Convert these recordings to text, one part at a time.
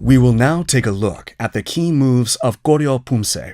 We will now take a look at the key moves of Koryo Pumse.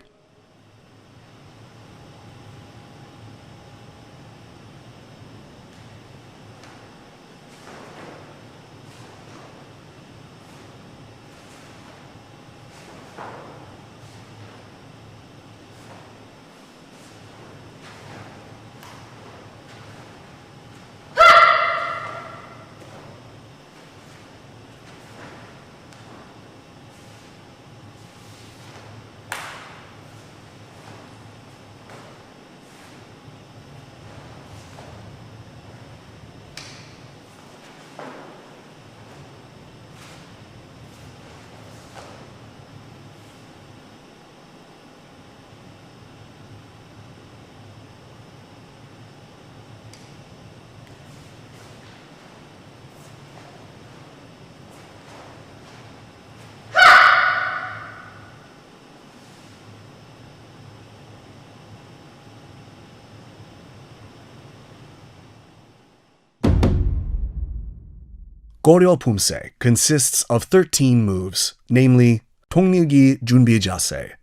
Koryo Pumse consists of 13 moves, namely 통밀기 준비 자세,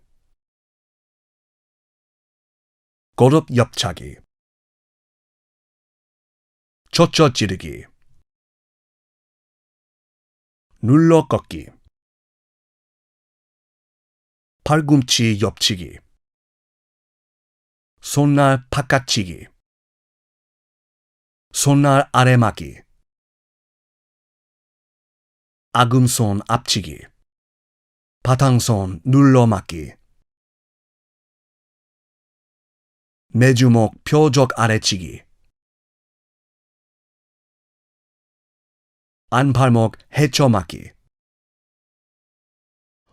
고릎 옆차기, 젖혀 찌르기, 눌러 꺾기, 팔꿈치 옆치기, 손날 바깥치기, 손날 아래막기, 아금손 앞치기, 바탕손 눌러막기, 매주목 표적 아래치기, 안팔목 헤쳐막기,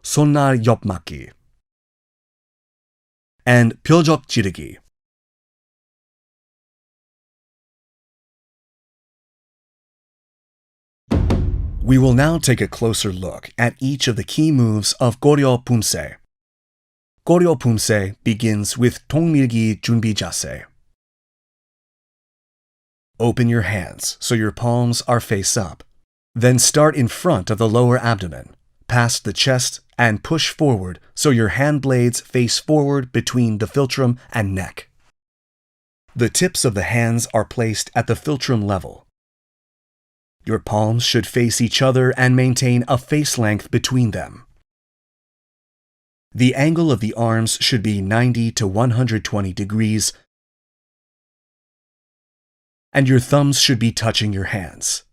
손날 옆막기, and 표적 찌르기. We will now take a closer look at each of the key moves of Koryo Pumse. Koryo Pumse begins with 통밀기 준비 자세. Open your hands so your palms are face up. Then start in front of the lower abdomen, past the chest, and push forward so your hand blades face forward between the philtrum and neck. The tips of the hands are placed at the philtrum level. Your palms should face each other and maintain a face length between them. The angle of the arms should be 90 to 120 degrees, and your thumbs should be touching your hands.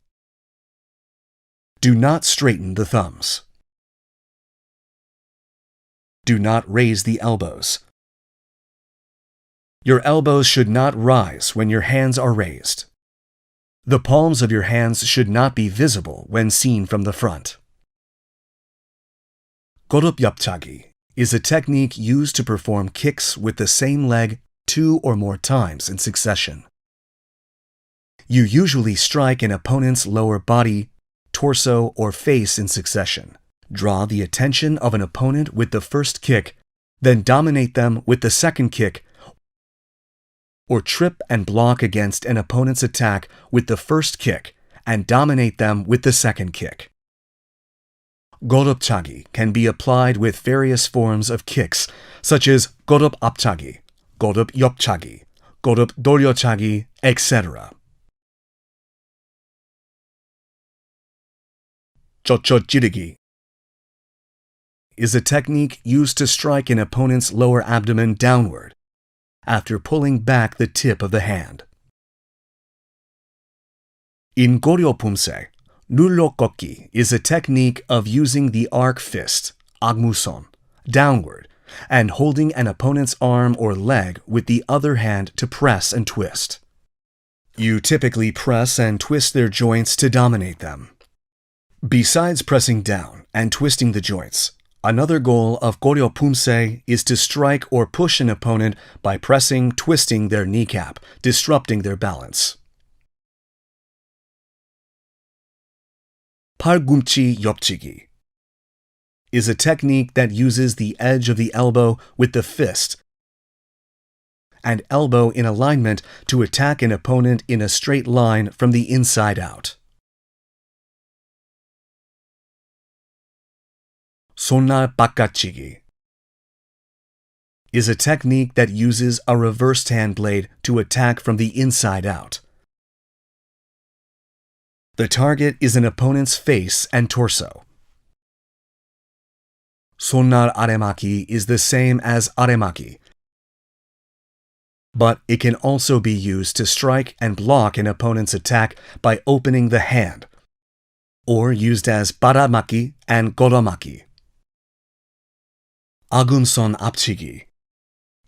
Do not straighten the thumbs. Do not raise the elbows. Your elbows should not rise when your hands are raised. The palms of your hands should not be visible when seen from the front. 고룹 옆차기 is a technique used to perform kicks with the same leg 2 or more times in succession. You usually strike an opponent's lower body, torso, or face in succession. Draw the attention of an opponent with the first kick, then dominate them with the second kick, or trip and block against an opponent's attack with the first kick and dominate them with the second kick. 고룹차기 can be applied with various forms of kicks, such as 고룹 앞차기, 고룹 옆차기, 고룹 돌려차기, etc. 젖혀 찌르기 is a technique used to strike an opponent's lower abdomen downward after pulling back the tip of the hand. In Koryo Pumse, 눌러 꺾기 is a technique of using the arc fist, 악무손, downward and holding an opponent's arm or leg with the other hand to press and twist. You typically press and twist their joints to dominate them. Besides pressing down and twisting the joints, another goal of Koryo Pumse is to strike or push an opponent by pressing, twisting their kneecap, disrupting their balance. 팔꿈치 옆치기 is a technique that uses the edge of the elbow with the fist and elbow in alignment to attack an opponent in a straight line from the inside out. 손날 바깥치기 is a technique that uses a reversed hand blade to attack from the inside out. The target is an opponent's face and torso. 손날 아래막기 is the same as 아래막기, but it can also be used to strike and block an opponent's attack by opening the hand, or used as 바라막기 and 걸어막기. 아금손 앞치기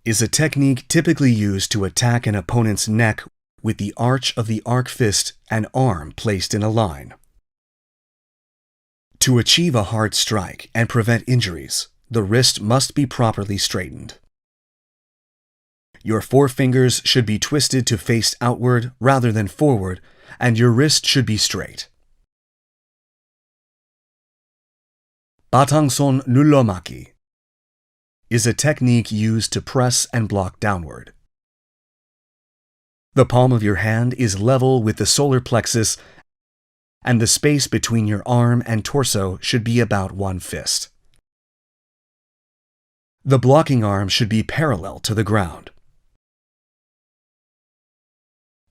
is a technique typically used to attack an opponent's neck with the arch of the arc fist and arm placed in a line. To achieve a hard strike and prevent injuries, the wrist must be properly straightened. Your forefingers should be twisted to face outward rather than forward, and your wrist should be straight. 바탕손 눌러막기 is a technique used to press and block downward. The palm of your hand is level with the solar plexus, and the space between your arm and torso should be about one fist. The blocking arm should be parallel to the ground.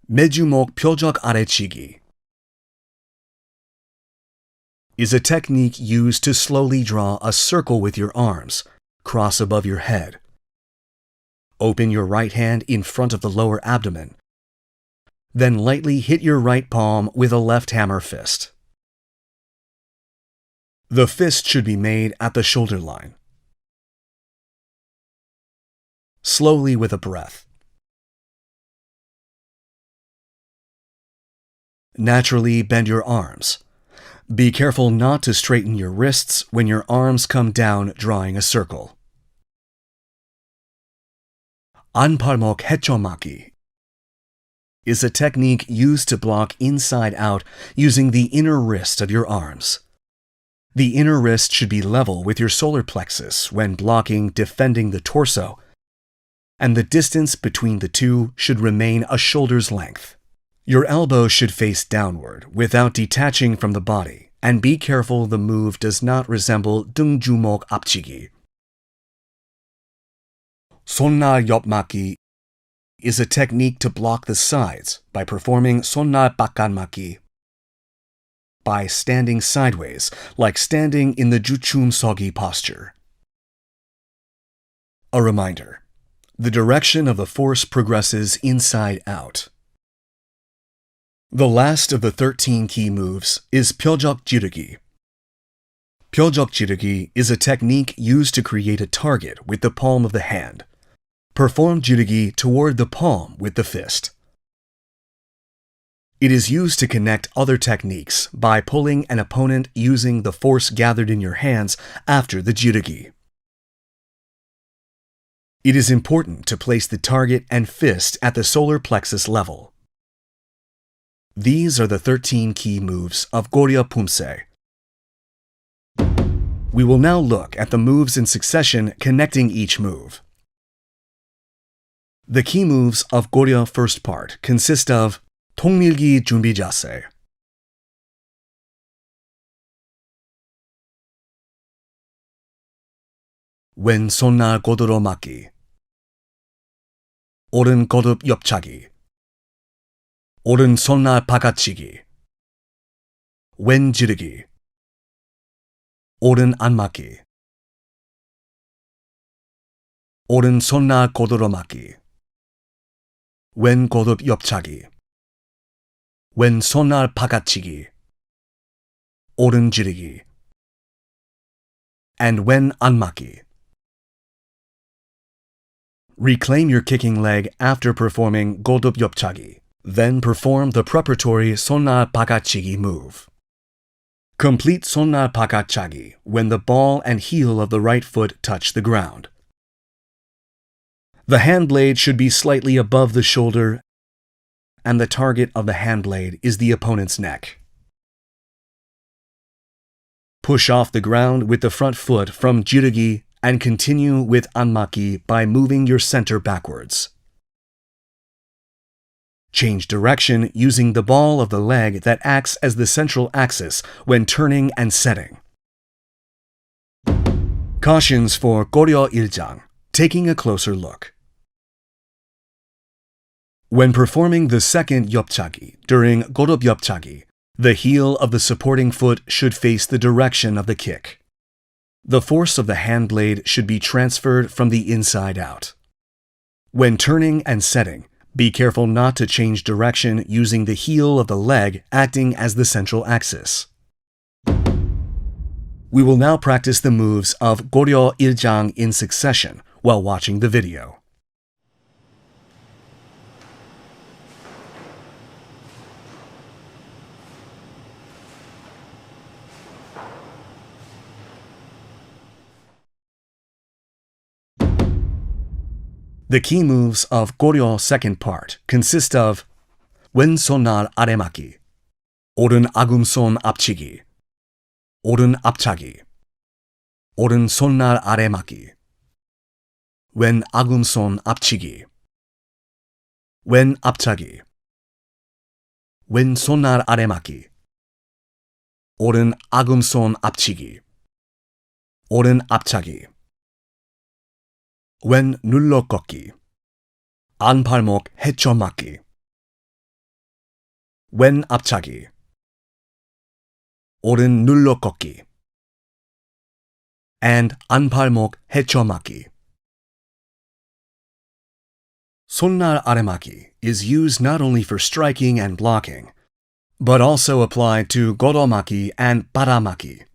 매주목 표적 아래치기 is a technique used to slowly draw a circle with your arms, cross above your head. Open your right hand in front of the lower abdomen, then lightly hit your right palm with a left hammer fist. The fist should be made at the shoulder line. Slowly with a breath. Naturally bend your arms. Be careful not to straighten your wrists when your arms come down, drawing a circle. 안팔목 해쳐막기 is a technique used to block inside out using the inner wrist of your arms. The inner wrist should be level with your solar plexus when blocking, defending the torso, and the distance between the two should remain a shoulder's length. Your elbow should face downward without detaching from the body, and be careful the move does not resemble 등주먹 앞치기. 손날 옆막기 is a technique to block the sides by performing 손날 바깥막기. By standing sideways, like standing in the 주춤 서기 posture. A reminder: the direction of the force progresses inside out. The last of the 13 key moves is 표적 지르기. 표적 지르기 is a technique used to create a target with the palm of the hand. Perform jirugi toward the palm with the fist. It is used to connect other techniques by pulling an opponent using the force gathered in your hands after the jirugi. It is important to place the target and fist at the solar plexus level. These are the 13 key moves of Koryo Pumse. We will now look at the moves in succession connecting each move. The key moves of Koryo first part consist of 통밀기 준비 자세, 왼손날 고도로 맞기, 오른 거듭 옆차기, 오른손날 바깥치기, 왼 지르기, 오른 안맞기, 오른손날 고도로 맞기, 왼 거듭 옆차기, 왼손날 바깥치기, 오른 지르기, and 왼 안맞기. Reclaim your kicking leg after performing 거듭 옆차기. Then perform the preparatory 손날 바깥치기 move. Complete 손날 바깥차기 when the ball and heel of the right foot touch the ground. The hand blade should be slightly above the shoulder, and the target of the hand blade is the opponent's neck. Push off the ground with the front foot from jirugi and continue with anmaki by moving your center backwards. Change direction using the ball of the leg that acts as the central axis when turning and setting. Cautions for Koryo Iljang, taking a closer look. When performing the second yeopchagi during gorop yeopchagi, the heel of the supporting foot should face the direction of the kick. The force of the hand blade should be transferred from the inside out. When turning and setting, be careful not to change direction using the heel of the leg acting as the central axis. We will now practice the moves of Koryo Iljang in succession while watching the video. The key moves of Koryo second part consist of 왼손날 아래막기, 오른 아굼손 앞치기, 오른 앞차기, 오른 손날 아래막기, 왼 아굼손 앞치기, 왼 앞차기, 왼 손날 아래막기, 오른 아굼손 앞치기, 오른 앞차기, 왼 눌러 꺾기, 안팔목 헤쳐맞기, 왼 앞차기, 오른 눌러 꺾기, and 안팔목 헤쳐맞기. 손날 아래막기 is used not only for striking and blocking, but also applied to goromaki and paramaki.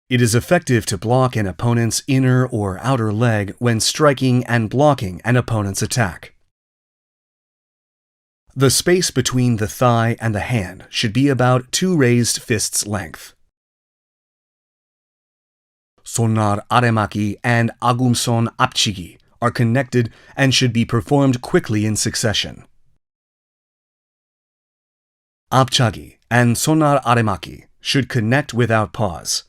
It is effective to block an opponent's inner or outer leg when striking and blocking an opponent's attack. The space between the thigh and the hand should be about 2 raised fists' length. 손날 아래막기 and 아굼손 앞치기 are connected and should be performed quickly in succession. 앞차기 and 손날 아래막기 should connect without pause.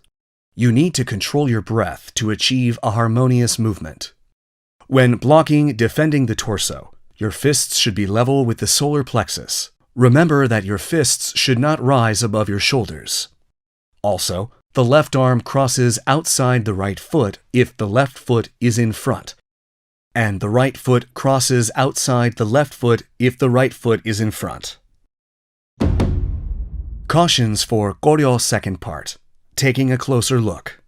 You need to control your breath to achieve a harmonious movement. When blocking, defending the torso, your fists should be level with the solar plexus. Remember that your fists should not rise above your shoulders. Also, the left arm crosses outside the right foot if the left foot is in front, and the right foot crosses outside the left foot if the right foot is in front. Cautions for Koryo second part. Taking a closer look.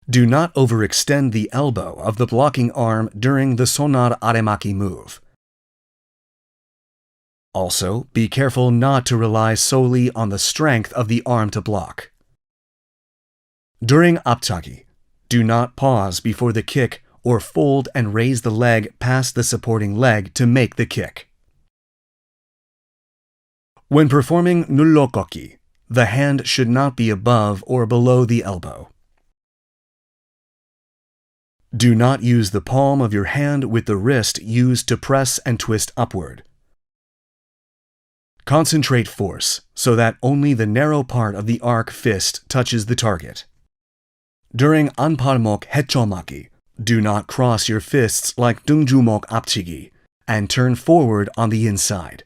Do not overextend the elbow of the blocking arm during the 손날 아래막기 move. Also, be careful not to rely solely on the strength of the arm to block. During 앞차기, do not pause before the kick or fold and raise the leg past the supporting leg to make the kick. When performing 눌러 꺾기, the hand should not be above or below the elbow. Do not use the palm of your hand with the wrist used to press and twist upward. Concentrate force so that only the narrow part of the arc fist touches the target. During 안팔목 헤쳐맞기, do not cross your fists like 등주먹 앞치기 and turn forward on the inside.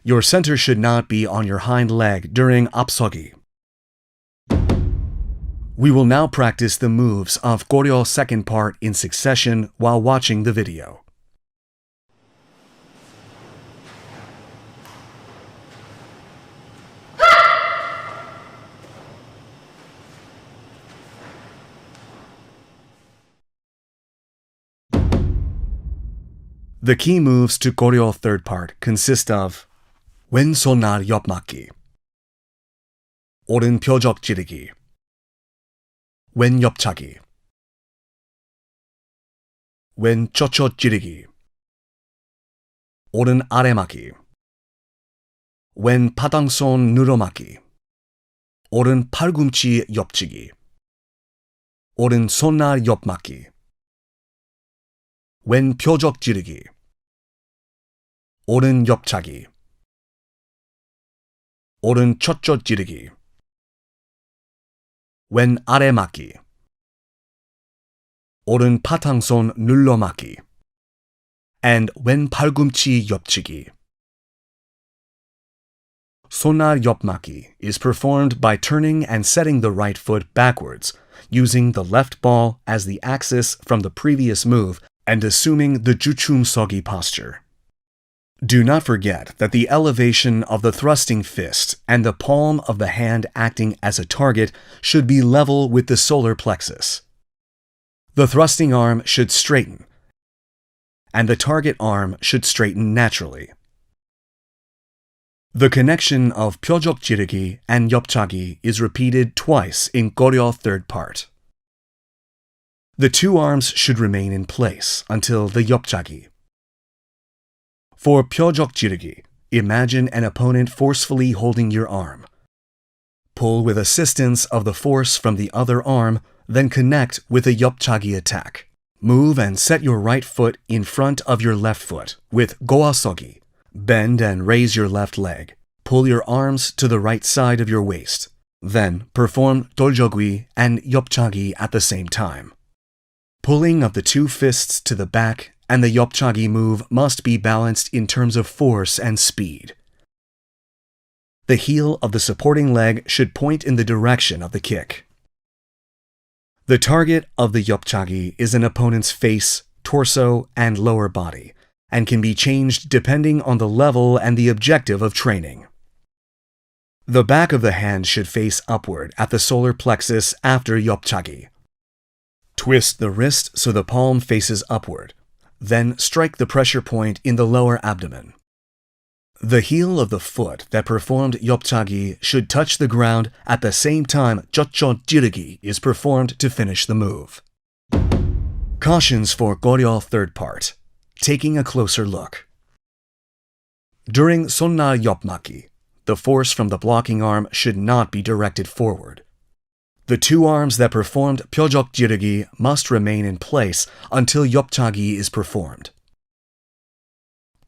Your center should not be on your hind leg during 앞서기. We will now practice the moves of Koryo second part in succession while watching the video. The key moves to Koryo third part consist of 왼손날 옆맞기, 오른 표적 찌르기, 왼 옆차기, 왼 쩌쩌 찌르기, 오른 아래맞기, 왼 바닥손 늘어맞기, 오른 팔꿈치 옆치기, 오른 손날 옆맞기, 왼 표적 찌르기, 오른 옆차기, 오른 쩌쩌 찌르기, 왼 아래맞기, 오른 바탕손 눌러맞기, and 왼 팔꿈치 옆치기. Sonnar Yopmaki is performed by turning and setting the right foot backwards, using the left ball as the axis from the previous move and assuming the Juchum Sogi posture. Do not forget that the elevation of the thrusting fist and the palm of the hand acting as a target should be level with the solar plexus. The thrusting arm should straighten, and the target arm should straighten naturally. The connection of Pyojok Jirugi and Yeopchagi is repeated twice in Koryo third part. The two arms should remain in place until the Yeopchagi. For Pyojok Jirugi, imagine an opponent forcefully holding your arm. Pull with assistance of the force from the other arm, then connect with a Yeopchagi attack. Move and set your right foot in front of your left foot with Goasogi. Bend and raise your left leg. Pull your arms to the right side of your waist. Then perform Doljogui and Yeopchagi at the same time. Pulling of the two fists to the back and the Yeopchagi move must be balanced in terms of force and speed. The heel of the supporting leg should point in the direction of the kick. The target of the Yeopchagi is an opponent's face, torso, and lower body, and can be changed depending on the level and the objective of training. The back of the hand should face upward at the solar plexus after Yeopchagi. Twist the wrist so the palm faces upward. Then strike the pressure point in the lower abdomen. The heel of the foot that performed Yeopchagi should touch the ground at the same time Jocho Jirugi is performed to finish the move. Cautions for Koryo third part. Taking a closer look. During Sonnar Yopmaki, the force from the blocking arm should not be directed forward. The two arms that performed Pyojok Jirugi must remain in place until Yeopchagi is performed.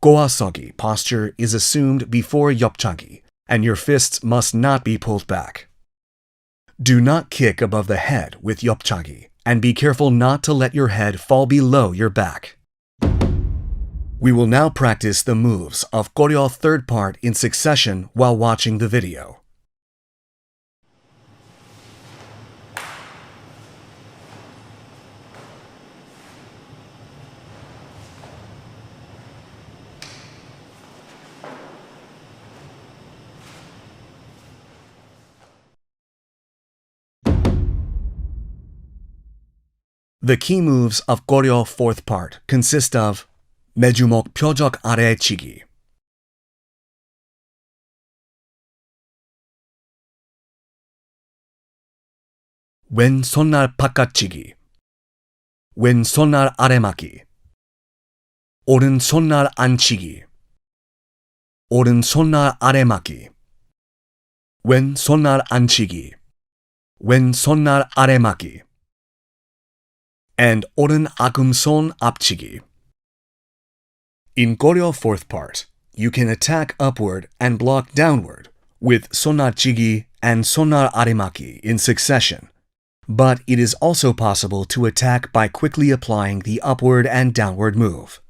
Goasogi posture is assumed before Yeopchagi, and your fists must not be pulled back. Do not kick above the head with Yeopchagi, and be careful not to let your head fall below your back. We will now practice the moves of Koryo third part in succession while watching the video. The key moves of Koryo fourth part consist of 매주먹 표적 아래 치기, 왼 손날 바깥치기, 왼 손날 아래막기, 오른 손날 안치기, 오른 손날 아래막기, 왼 손날 안치기, 왼 손날 아래막기, and 오른 아금손 앞치기. In Koryo fourth part, you can attack upward and block downward with sonnar chigi and sonnar aremaki in succession, but it is also possible to attack by quickly applying the upward and downward move.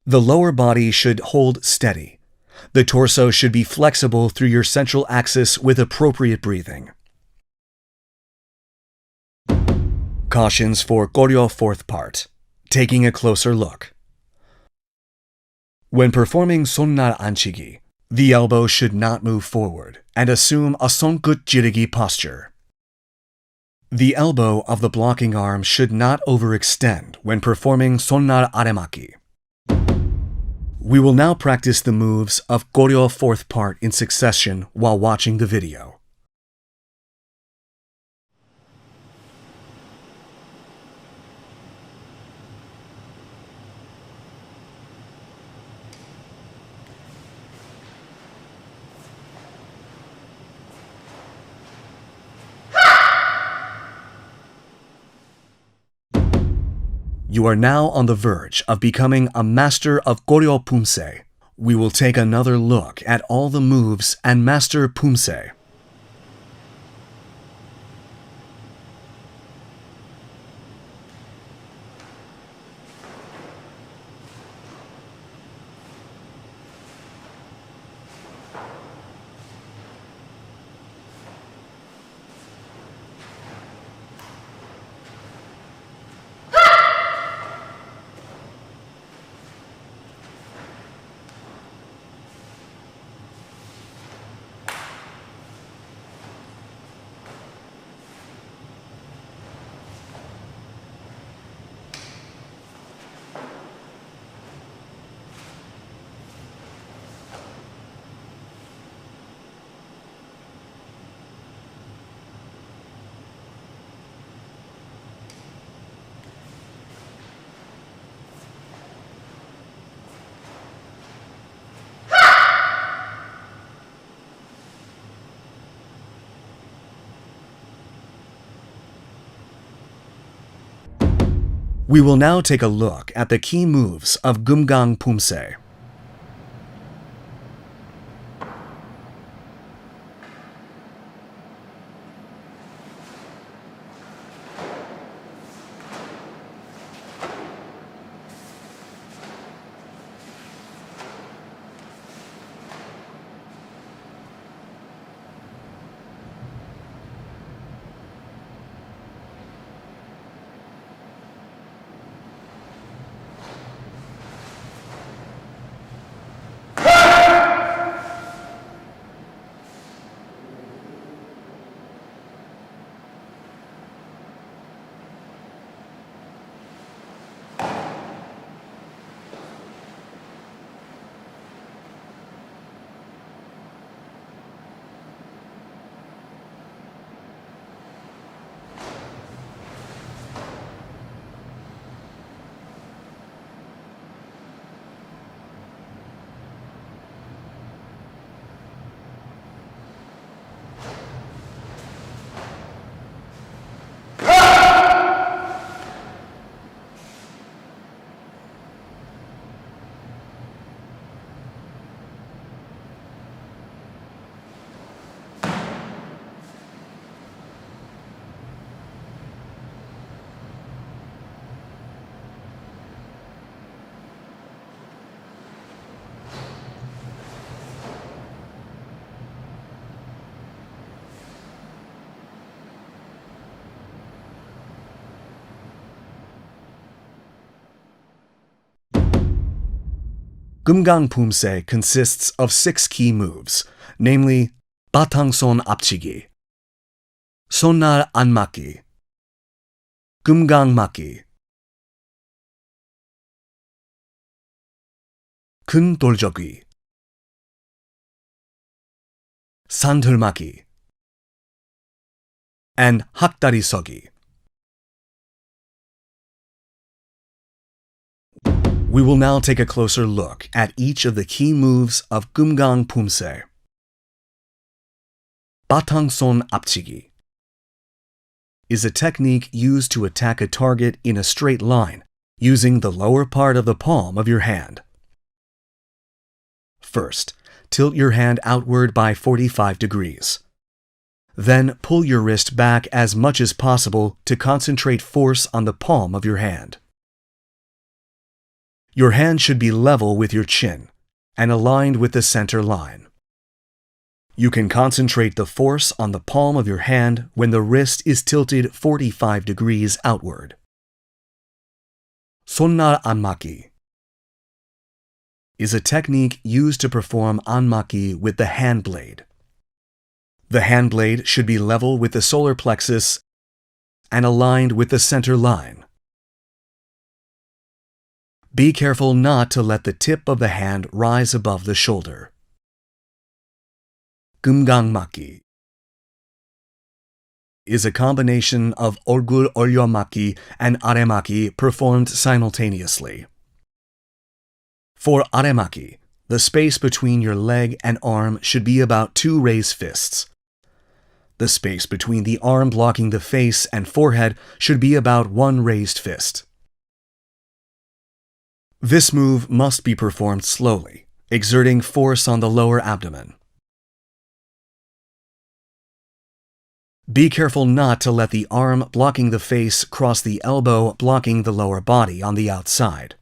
The lower body should hold steady. The torso should be flexible through your central axis with appropriate breathing. Cautions for Koryo fourth part. Taking a closer look. When performing sonnar anchigi, the elbow should not move forward and assume a sonkut jirugi posture. The elbow of the blocking arm should not overextend when performing sonnar aremaki. We will now practice the moves of Koryo fourth part in succession while watching the video. You are now on the verge of becoming a master of Koryo Pumse. We will take another look at all the moves and master Pumse. We will now take a look at the key moves of Keumgang Pumse. Keumgang Pumse consists of 6 key moves, namely 바탕손 앞치기, 손날 안 맞기, Keumgang 맞기, 큰 돌적이, 산들맞기, and 학다리 서기. We will now take a closer look at each of the key moves of Keumgang Pumse. 바탕손 앞치기 is a technique used to attack a target in a straight line using the lower part of the palm of your hand. First, tilt your hand outward by 45 degrees. Then pull your wrist back as much as possible to concentrate force on the palm of your hand. Your hand should be level with your chin and aligned with the center line. You can concentrate the force on the palm of your hand when the wrist is tilted 45 degrees outward. 손날 안 맞기 is a technique used to perform 안맞기 with the hand blade. The hand blade should be level with the solar plexus and aligned with the center line. Be careful not to let the tip of the hand rise above the shoulder. Keumgang 맞기 is a combination of 얼굴 올려 맞기 and 아래 맞기 performed simultaneously. For 아래 맞기, the space between your leg and arm should be about 2 raised fists. The space between the arm blocking the face and forehead should be about 1 raised fist. This move must be performed slowly, exerting force on the lower abdomen. Be careful not to let the arm blocking the face cross the elbow blocking the lower body on the outside.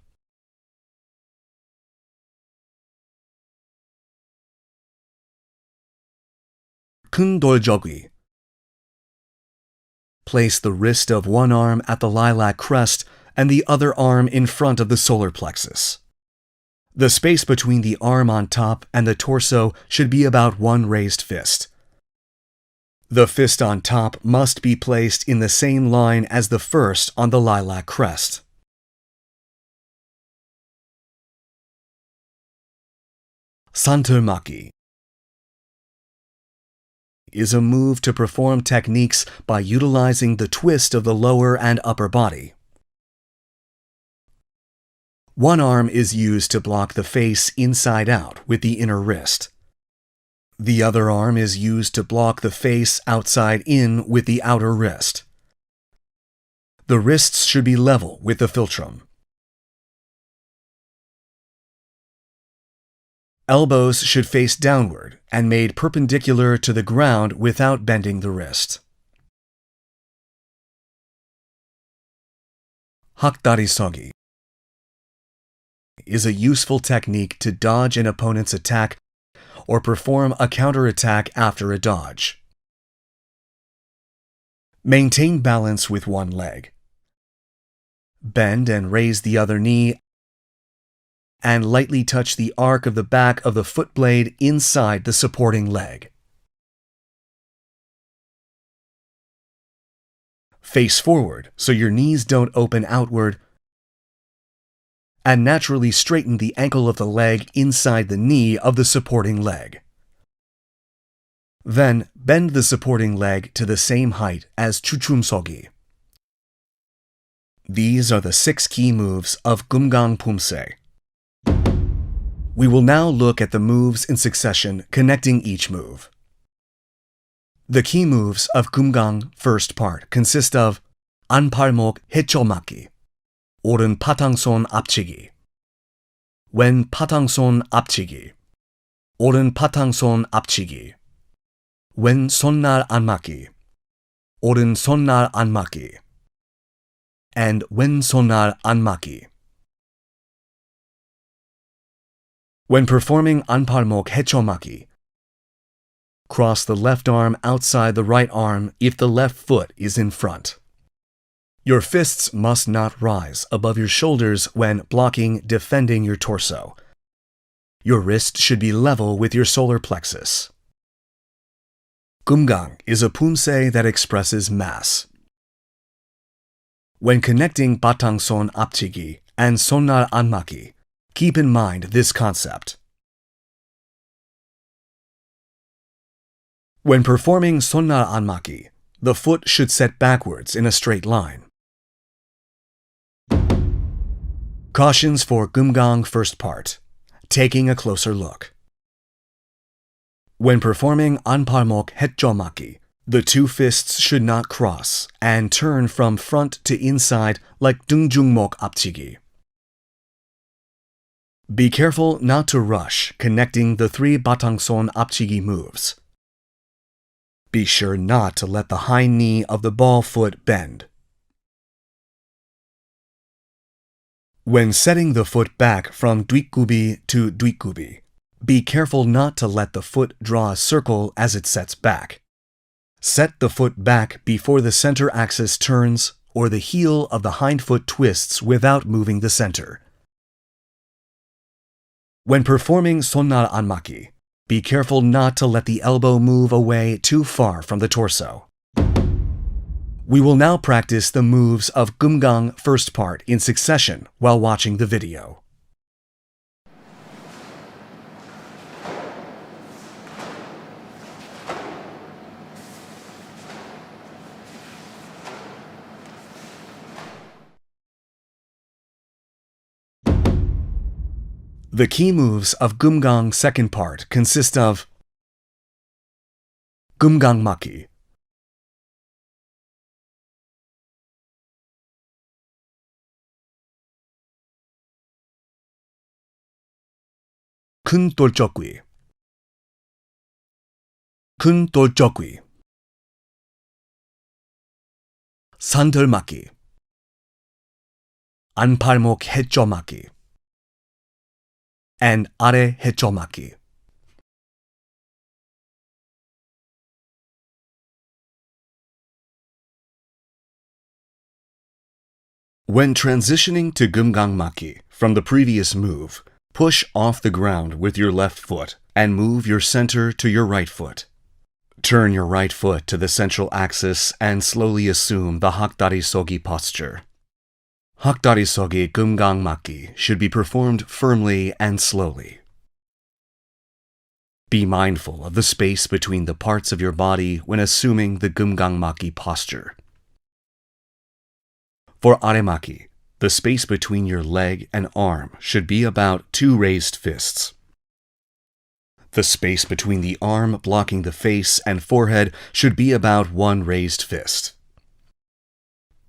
큰 돌적이. Place the wrist of one arm at the lilac crest and the other arm in front of the solar plexus. The space between the arm on top and the torso should be about 1 raised fist. The fist on top must be placed in the same line as the first on the lilac crest. 산들맞기 is a move to perform techniques by utilizing the twist of the lower and upper body. One arm is used to block the face inside out with the inner wrist. The other arm is used to block the face outside in with the outer wrist. The wrists should be level with the philtrum. Elbows should face downward and made perpendicular to the ground without bending the wrist. Hakdari-sogi is a useful technique to dodge an opponent's attack or perform a counterattack after a dodge. Maintain balance with one leg. Bend and raise the other knee and lightly touch the arc of the back of the foot blade inside the supporting leg. Face forward so your knees don't open outward, and naturally straighten the ankle of the leg inside the knee of the supporting leg. Then bend the supporting leg to the same height as chuchumsogi. These are the 6 key moves of Keumgang Pumse. We will now look at the moves in succession connecting each move. The key moves of Keumgang first part consist of 안팔목 해초막기, 오른 파탕손 앞치기, 왼 파탕손 앞치기, 오른 파탕손 앞치기, 왼 손날 안맞기, 오른 손날 안맞기, and 왼 손날 안맞기. When performing 안팔목 해초막기, cross the left arm outside the right arm if the left foot is in front. Your fists must not rise above your shoulders when blocking, defending your torso. Your wrist should be level with your solar plexus. Keumgang is a pumse that expresses mass. When connecting batangson apchigi and sonnar anmaki, keep in mind this concept. When performing sonnar anmaki, the foot should set backwards in a straight line. Cautions for Keumgang first part. Taking a closer look. When performing 안팔목 해초막기, the 2 fists should not cross and turn from front to inside like 등중목 앞치기. Be careful not to rush connecting the 3 batangson 앞치기 moves. Be sure not to let the hind knee of the ball foot bend. When setting the foot back from 뒷굽이 to 뒷굽이, be careful not to let the foot draw a circle as it sets back. Set the foot back before the center axis turns or the heel of the hind foot twists without moving the center. When performing sonnar anmaki, be careful not to let the elbow move away too far from the torso. We will now practice the moves of Keumgang first part in succession while watching the video. The key moves of Keumgang second part consist of Keumgang Maki, 큰 돌적귀, 큰 돌적귀, 산들맞기, 안팔목 해초맞기, and 아래 해초맞기. When transitioning to Keumgang Maki from the previous move, push off the ground with your left foot and move your center to your right foot. Turn your right foot to the central axis and slowly assume the Hakdari-sogi posture. Hakdari-sogi Keumgang Maki should be performed firmly and slowly. Be mindful of the space between the parts of your body when assuming the Keumgang Maki posture. For aremaki, the space between your leg and arm should be about 2 raised fists. The space between the arm blocking the face and forehead should be about 1 raised fist.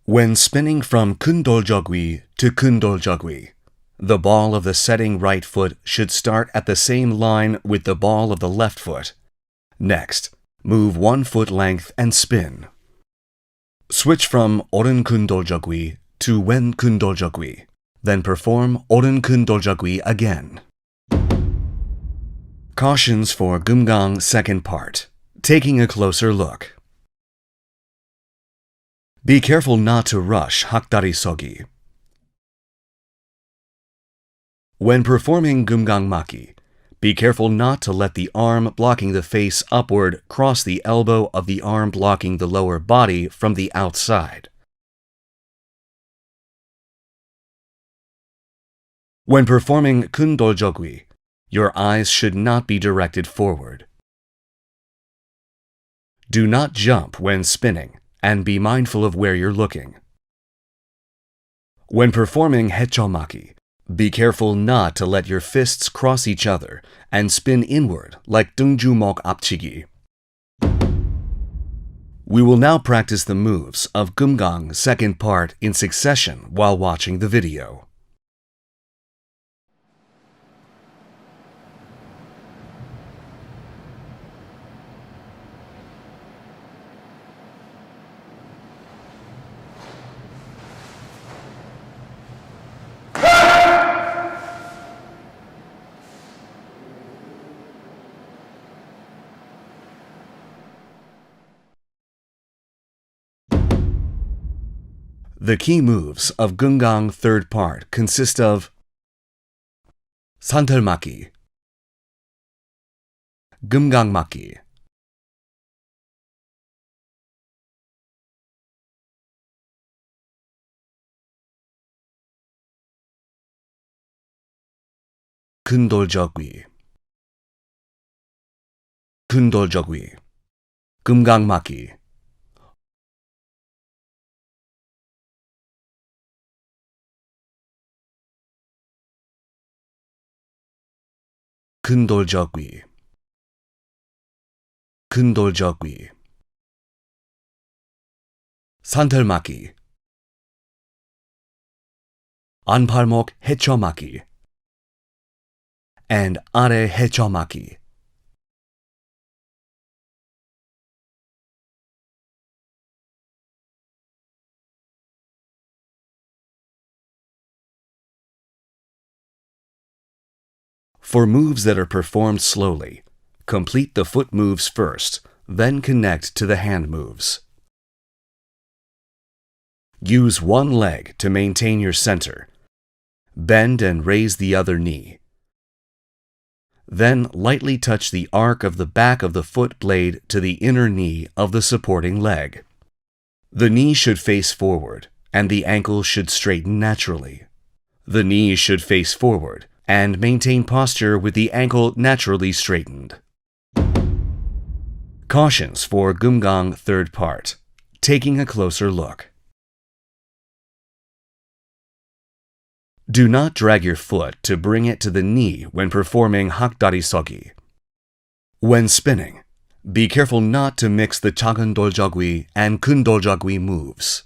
When spinning from kundoljogwi to kundoljogwi, the ball of the setting right foot should start at the same line with the ball of the left foot. Next, move 1 foot length and spin. Switch from oren kundoljogwi to wen kundoljogwi, then perform oren kundoljogwi again. Cautions for Keumgang second part. Taking a closer look. Be careful not to rush hakdari sogi. When performing Keumgang maki, be careful not to let the arm blocking the face upward cross the elbow of the arm blocking the lower body from the outside. When performing kundoljogwi, your eyes should not be directed forward. Do not jump when spinning, and be mindful of where you're looking. When performing hechomaki, be careful not to let your fists cross each other and spin inward like dungjumok apchigi. We will now practice the moves of Keumgang second part in succession while watching the video. The key moves of Keumgang third part consist of santelmaki, Keumgang maki, kundoljogwi, kundoljogwi, Keumgang maki, kundoljogwi, kundoljogwi, santelmaki, anpalmok hechomaki, and are hechomaki. For moves that are performed slowly, complete the foot moves first, then connect to the hand moves. Use one leg to maintain your center. Bend and raise the other knee. Then lightly touch the arc of the back of the foot blade to the inner knee of the supporting leg. The knee should face forward, and the ankle should straighten naturally. The knee should face forward, and maintain posture with the ankle naturally straightened. Cautions for Keumgang third part. Taking a closer look. Do not drag your foot to bring it to the knee when performing hakdari sogi. When spinning, be careful not to mix the chagundoljogwi and kundoljogwi moves.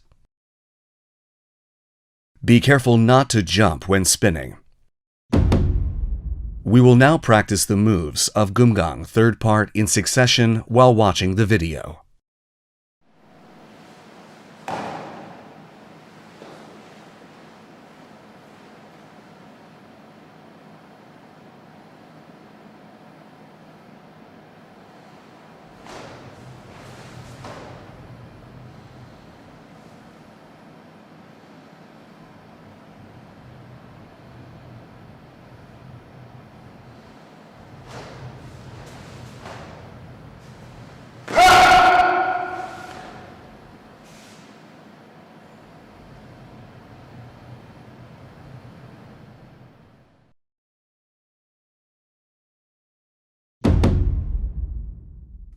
Be careful not to jump when spinning. We will now practice the moves of Keumgang third part in succession while watching the video.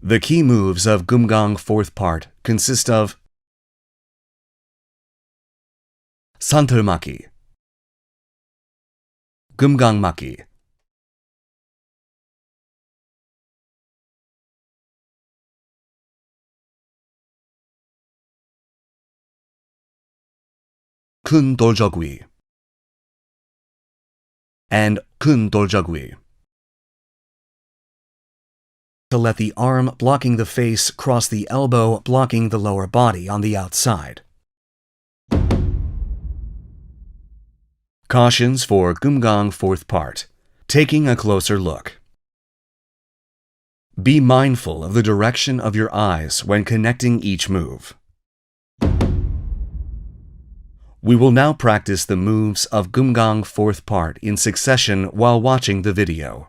The key moves of Keumgang fourth part consist of santelmaki, Keumgang maki, 큰 돌적위 and 큰 돌적위. To let the arm blocking the face cross the elbow blocking the lower body on the outside. Cautions for Keumgang fourth part. Taking a closer look. Be mindful of the direction of your eyes when connecting each move. We will now practice the moves of Keumgang fourth part in succession while watching the video.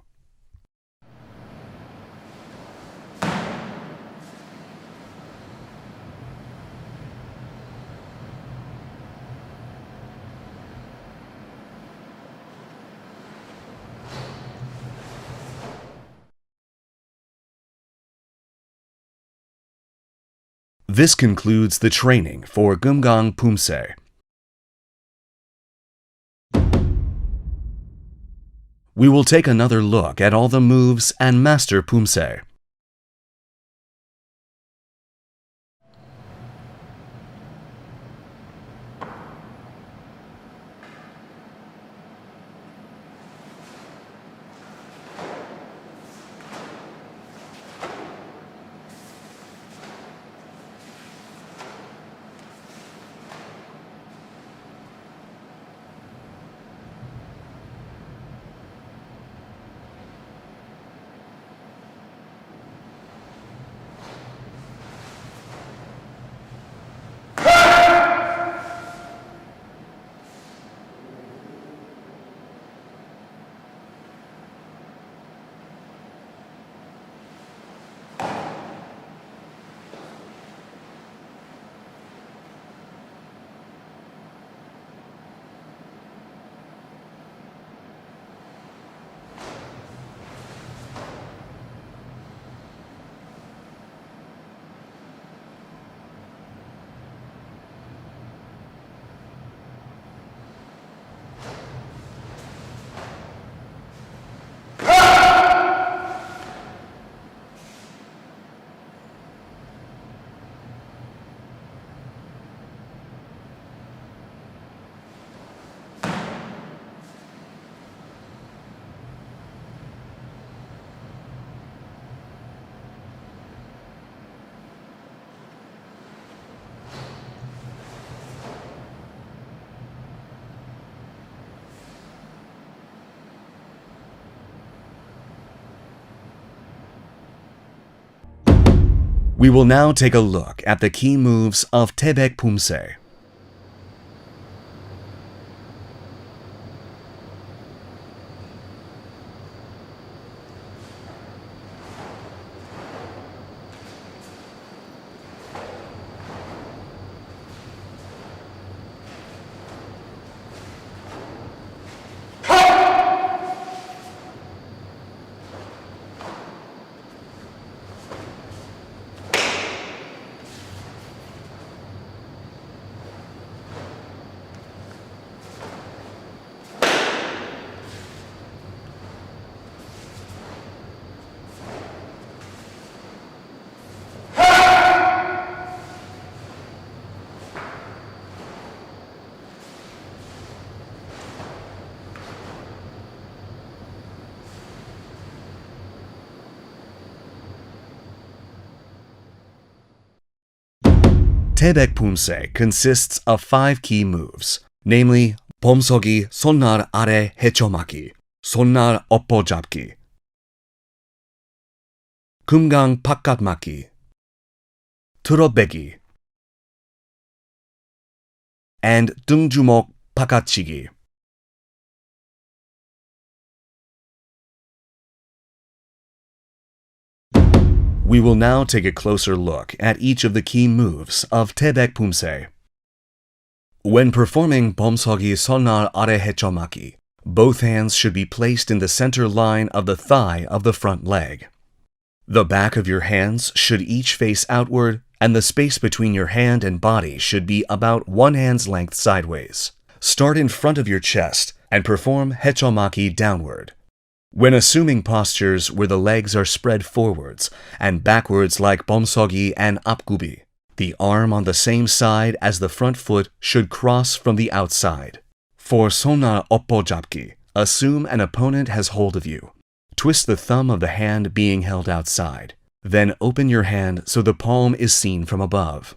This concludes the training for Keumgang Pumse. We will take another look at all the moves and master Pumse. We will now take a look at the key moves of Taebaek Pumse. Taebaek Pumse consists of 5 key moves, namely 범서기 손날 아래 헤쳐막기, 손날 엎어잡기, Keumgang 바깥막기, 틀어배기, and 등주먹 바깥치기. We will now take a closer look at each of the key moves of Taebaek Pumse. When performing 범서기 손날 아래 헤쳐막기, both hands should be placed in the center line of the thigh of the front leg. The back of your hands should each face outward, and the space between your hand and body should be about 1 hand's length sideways. Start in front of your chest and perform 헤쳐막기 downward. When assuming postures where the legs are spread forwards and backwards like 범서기 and 앞구비, The arm on the same side as the front foot should cross from the outside. For 손날 엎어잡기, assume an opponent has hold of you. Twist the thumb of the hand being held outside. Then open your hand so the palm is seen from above.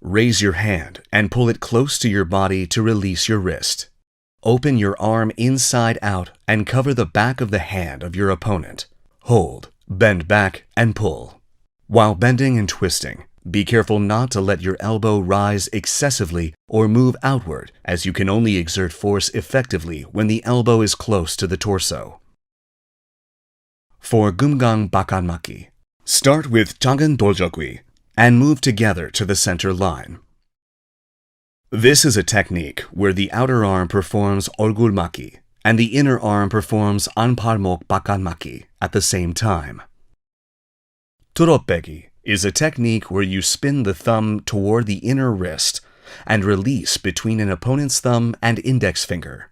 Raise your hand and pull it close to your body to release your wrist. Open your arm inside out and cover the back of the hand of your opponent. Hold, bend back, and pull. While bending and twisting, be careful not to let your elbow rise excessively or move outward, as you can only exert force effectively when the elbow is close to the torso. For Keumgang 바깥맞기, start with 작은 돌적기 and move together to the center line. This is a technique where the outer arm performs 얼굴맞기 and the inner arm performs 안팔목 바깥맞기 at the same time. 뚫어빼기 is a technique where you spin the thumb toward the inner wrist and release between an opponent's thumb and index finger.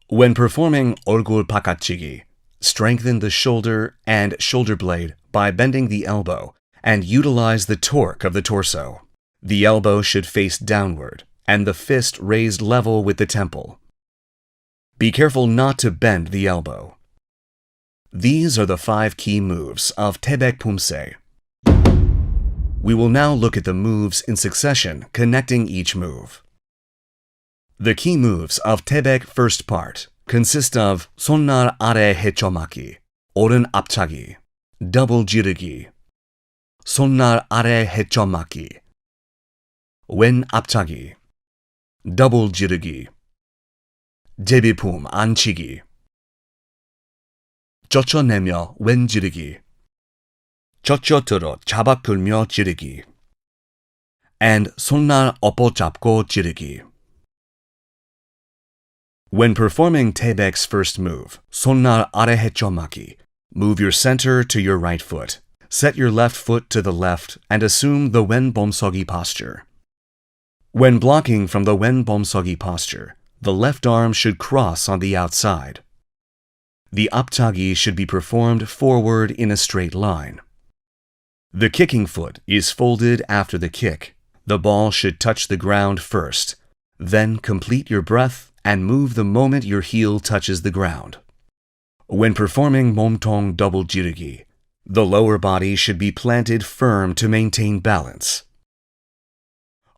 When performing 얼굴 바깥치기, strengthen the shoulder and shoulder blade by bending the elbow and utilize the torque of the torso. The elbow should face downward and the fist raised level with the temple. Be careful not to bend the elbow. These are the 5 key moves of Taebaek Pumse. We will now look at the moves in succession connecting each move. The key moves of Taebaek first part consist of 손날 아래 헤쳐맞기, 오른 앞차기, double 지르기, 손날 아래 헤쳐맞기, 왼 앞차기, double 지르기, 제비품 안치기, 젖혀내며 왼 지르기, 젖혀들어 잡아 끌며 지르기, and 손날 엎어잡고 지르기. When performing Taebaek's first move, 손날 아래 헤쳐맞기, move your center to your right foot. Set your left foot to the left and assume the 왼 범서기 posture. When blocking from the 왼 범서기 posture, the left arm should cross on the outside. The 앞차기 should be performed forward in a straight line. The kicking foot is folded after the kick. The ball should touch the ground first. Then complete your breath and move the moment your heel touches the ground. When performing 몸통 double 지르기, the lower body should be planted firm to maintain balance.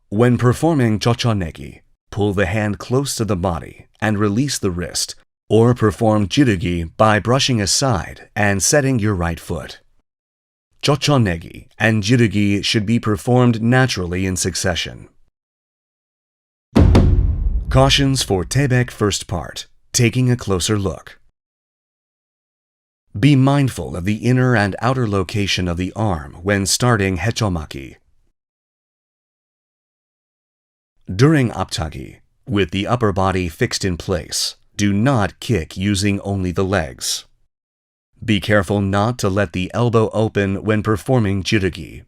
When performing 젖혀내기, pull the hand close to the body and release the wrist, or perform 지르기 by brushing aside and setting your right foot. 젖혀내기 and 지르기 should be performed naturally in succession. Cautions for Taebaek first part, taking a closer look. Be mindful of the inner and outer location of the arm when starting 헤쳐맞기. During 앞차기, with the upper body fixed in place, do not kick using only the legs. Be careful not to let the elbow open when performing 지르기.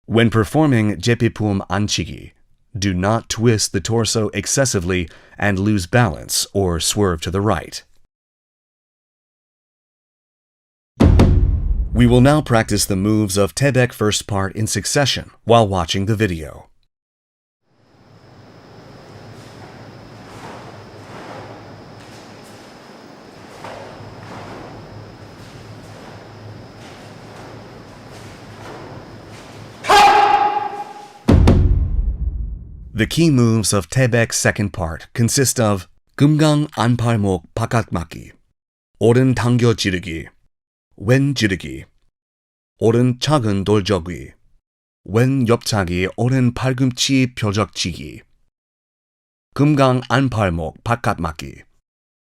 When performing 제비품 안치기, do not twist the torso excessively and lose balance or swerve to the right. We will now practice the moves of Taebaek first part in succession while watching the video. The key moves of Taebaek's second part consist of Keumgang 안팔목 바깥맞기, 오른 당겨 지르기, 왼 지르기, 오른 작은 돌적기, 왼 옆차기 오른 팔꿈치 표적치기, Keumgang 안팔목 바깥맞기,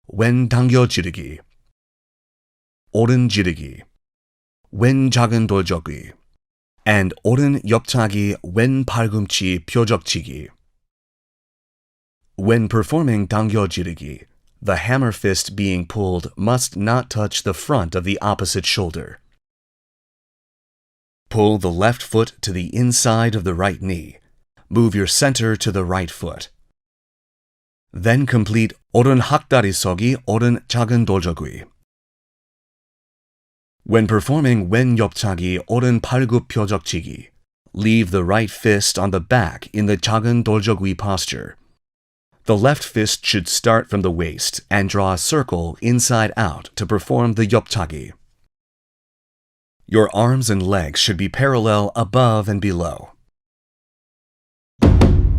왼 당겨 지르기, 오른 지르기, 왼 작은 돌적기, and 오른 옆차기 왼 팔꿈치 표적치기. When performing 당겨 지르기, the hammer fist being pulled must not touch the front of the opposite shoulder. Pull the left foot to the inside of the right knee. Move your center to the right foot. Then complete 오른 학다리 서기 오른 작은 돌적기. When performing 왼옆차기 오른 팔굽 표적치기, leave the right fist on the back in the 작은 돌적위 posture. The left fist should start from the waist and draw a circle inside out to perform the 옆차기. Your arms and legs should be parallel above and below.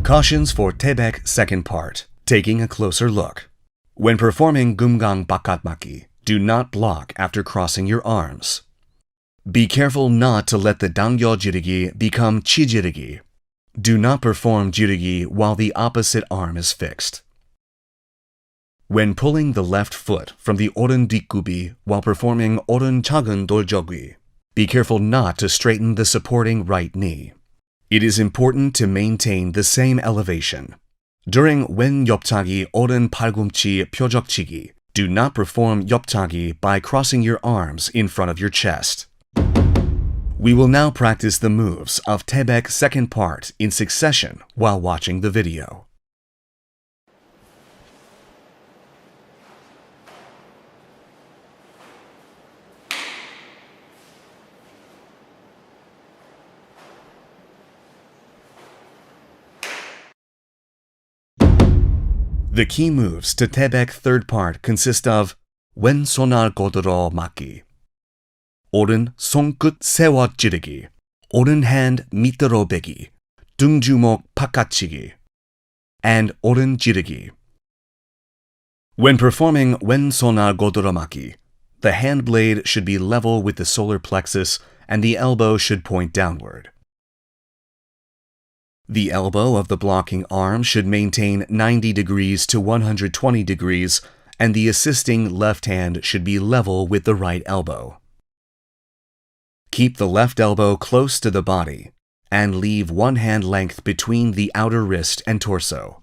Cautions for Taebaek second part. Taking a closer look. When performing Keumgang bakatmaki, do not block after crossing your arms. Be careful not to let the dangyo jirigi become chi jirigi. Do not perform jirigi while the opposite arm is fixed. When pulling the left foot from the oren 뒷굽이 while performing oren 작은 돌적위, be careful not to straighten the supporting right knee. It is important to maintain the same elevation. During 왼옆차기 오른 팔꿈치 표적치기, do not perform 옆차기 by crossing your arms in front of your chest. We will now practice the moves of Taebaek second part in succession while watching the video. The key moves to Taebaek third part consist of 왼손을 godoro 맞기, 오른 손끝 세워 찌르기, 오른 hand 밑으로 베기, 등주먹 바깥치기, and 오른 찌르기. When performing 왼손을 godoro 맞기, the hand blade should be level with the solar plexus and the elbow should point downward. The elbow of the blocking arm should maintain 90 degrees to 120 degrees, and the assisting left hand should be level with the right elbow. Keep the left elbow close to the body, and leave one hand length between the outer wrist and torso.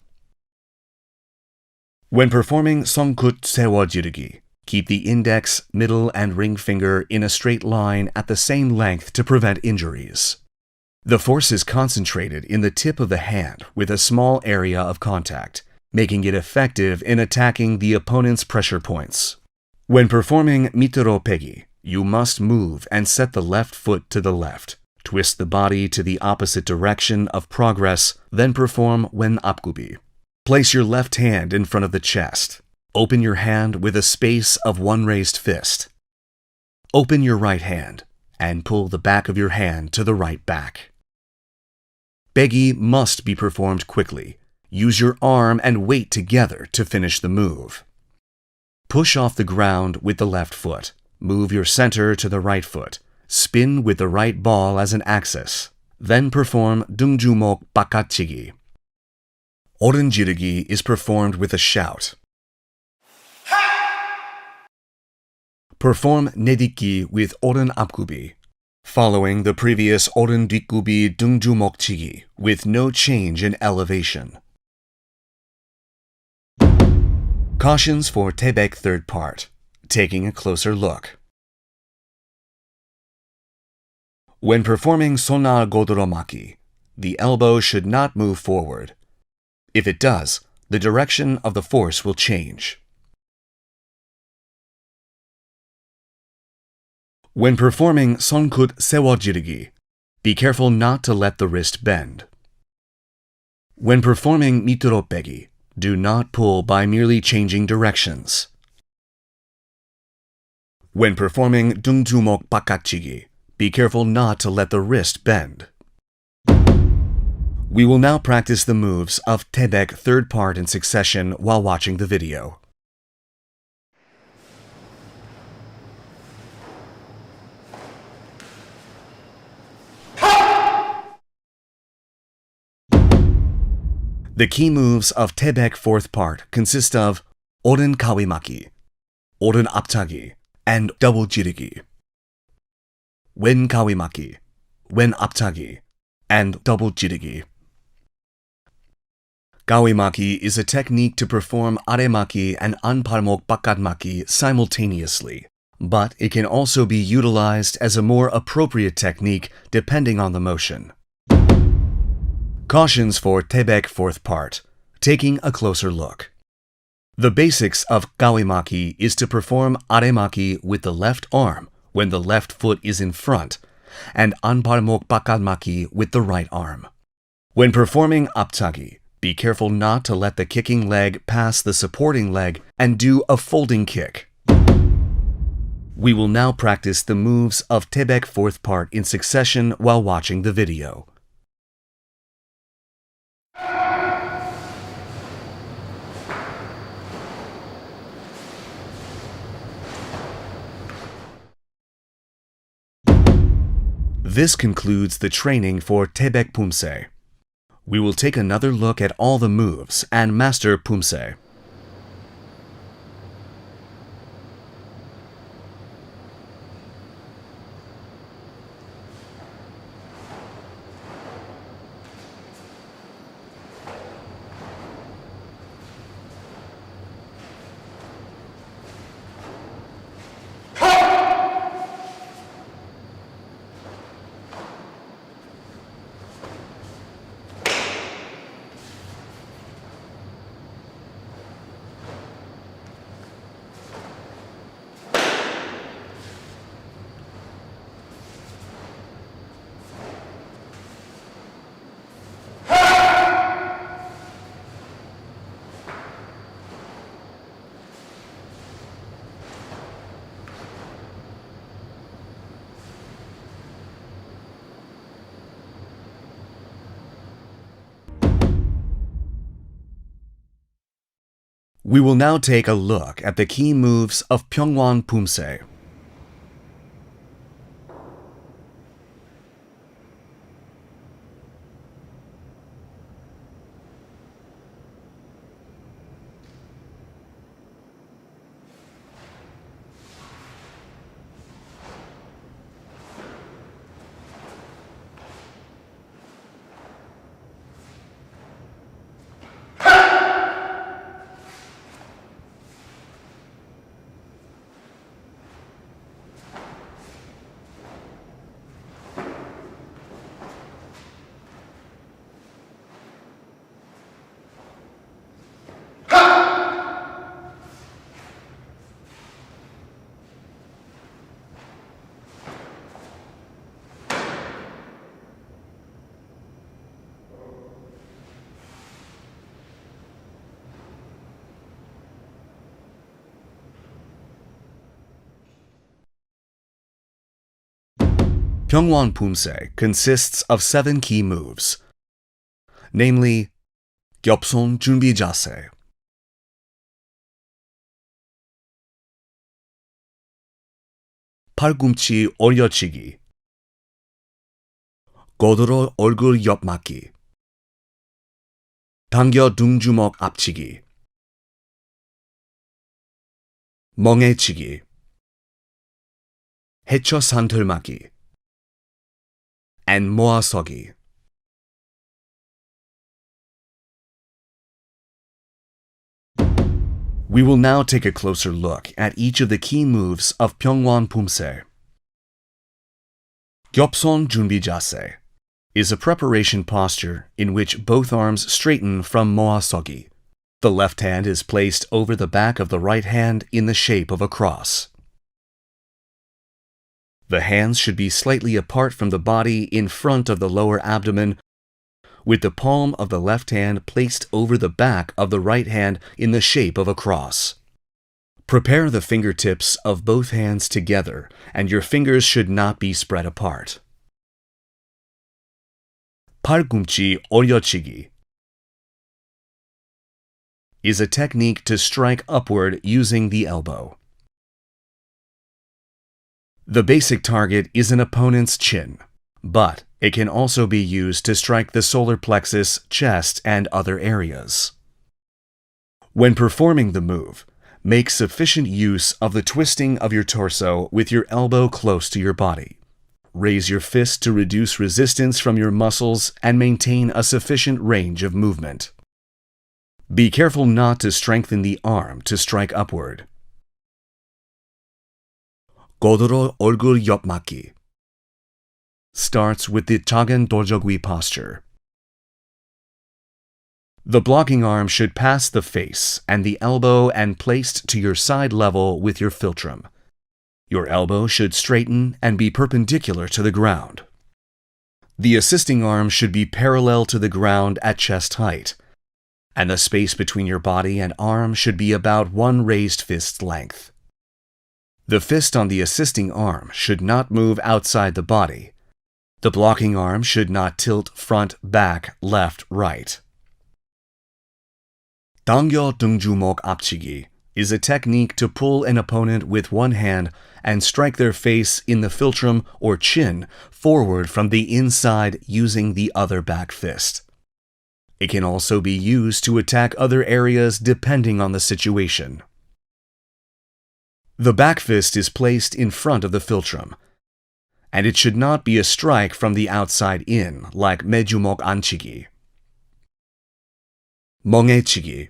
When performing 손끝 세워 지르기, keep the index, middle, and ring finger in a straight line at the same length to prevent injuries. The force is concentrated in the tip of the hand with a small area of contact, making it effective in attacking the opponent's pressure points. When performing 밑으로 빼기, you must move and set the left foot to the left. Twist the body to the opposite direction of progress, then perform 왼 앞굽이. Place your left hand in front of the chest. Open your hand with a space of one raised fist. Open your right hand and pull the back of your hand to the right back. 빼기 must be performed quickly. Use your arm and weight together to finish the move. Push off the ground with the left foot. Move your center to the right foot. Spin with the right ball as an axis. Then perform 등주먹 바깥치기. 오른 지르기 is performed with a shout. Perform 내딛기 with 오른 앞굽이, following the previous 오른 뒷굽이 등주먹치기 with no change in elevation. Cautions for Taebaek third part. Taking a closer look. When performing 손을 godoro maki, the elbow should not move forward. If it does, the direction of the force will change. When performing 손끝 세워 지르기, be careful not to let the wrist bend. When performing 밑으로 빼기, do not pull by merely changing directions. When performing 등주먹 바깥치기, be careful not to let the wrist bend. We will now practice the moves of Taebaek third part in succession while watching the video. The key moves of Taebaek fourth part consist of 오른 가위막기, 오른 앞차기, and double 지르기. 왼 가위막기, 왼 앞차기, and double 지르기. 가위막기 is a technique to perform 아래막기 and 안팔목 바깥막기 simultaneously, but it can also be utilized as a more appropriate technique depending on the motion. Cautions for Taebaek fourth part. Taking a closer look. The basics of 가위막기 is to perform 아래막기 with the left arm when the left foot is in front, and 안발목 바깥막기 with the right arm. When performing 앞차기, be careful not to let the kicking leg pass the supporting leg and do a folding kick. We will now practice the moves of Taebaek fourth part in succession while watching the video. This concludes the training for Taebaek Pumse. We will take another look at all the moves and master Pumse. We will now take a look at the key moves of Pyonwon Pumse. Pyonwon Pumse consists of 7 key moves, namely 겹손 준비 자세, 팔꿈치 올려치기, 거들어 얼굴 옆맞기, 당겨 등주먹 앞치기, 멍해치기, 해쳐 산털맞기, and 모아서기. We will now take a closer look at each of the key moves of Pyonwon Pumse. 겹손 준비 자세 is a preparation posture in which both arms straighten from 모아서기. The left hand is placed over the back of the right hand in the shape of a cross. The hands should be slightly apart from the body in front of the lower abdomen, with the palm of the left hand placed over the back of the right hand in the shape of a cross. Prepare the fingertips of both hands together, and your fingers should not be spread apart. 팔꿈치 올려치기 is a technique to strike upward using the elbow. The basic target is an opponent's chin, but it can also be used to strike the solar plexus, chest, and other areas. When performing the move, make sufficient use of the twisting of your torso with your elbow close to your body. Raise your fist to reduce resistance from your muscles and maintain a sufficient range of movement. Be careful not to strengthen the arm to strike upward. 거들어 얼굴 옆맞기 starts with the 작은 돌적위 posture. The blocking arm should pass the face and the elbow and placed to your side level with your philtrum. Your elbow should straighten and be perpendicular to the ground. The assisting arm should be parallel to the ground at chest height, and the space between your body and arm should be about one raised fist's length. The fist on the assisting arm should not move outside the body. The blocking arm should not tilt front, back, left, right. 당겨 등주먹 앞치기 is a technique to pull an opponent with one hand and strike their face in the philtrum or chin forward from the inside using the other back fist. It can also be used to attack other areas depending on the situation. The back fist is placed in front of the philtrum, and it should not be a strike from the outside in like 매주먹 안치기. 멍해치기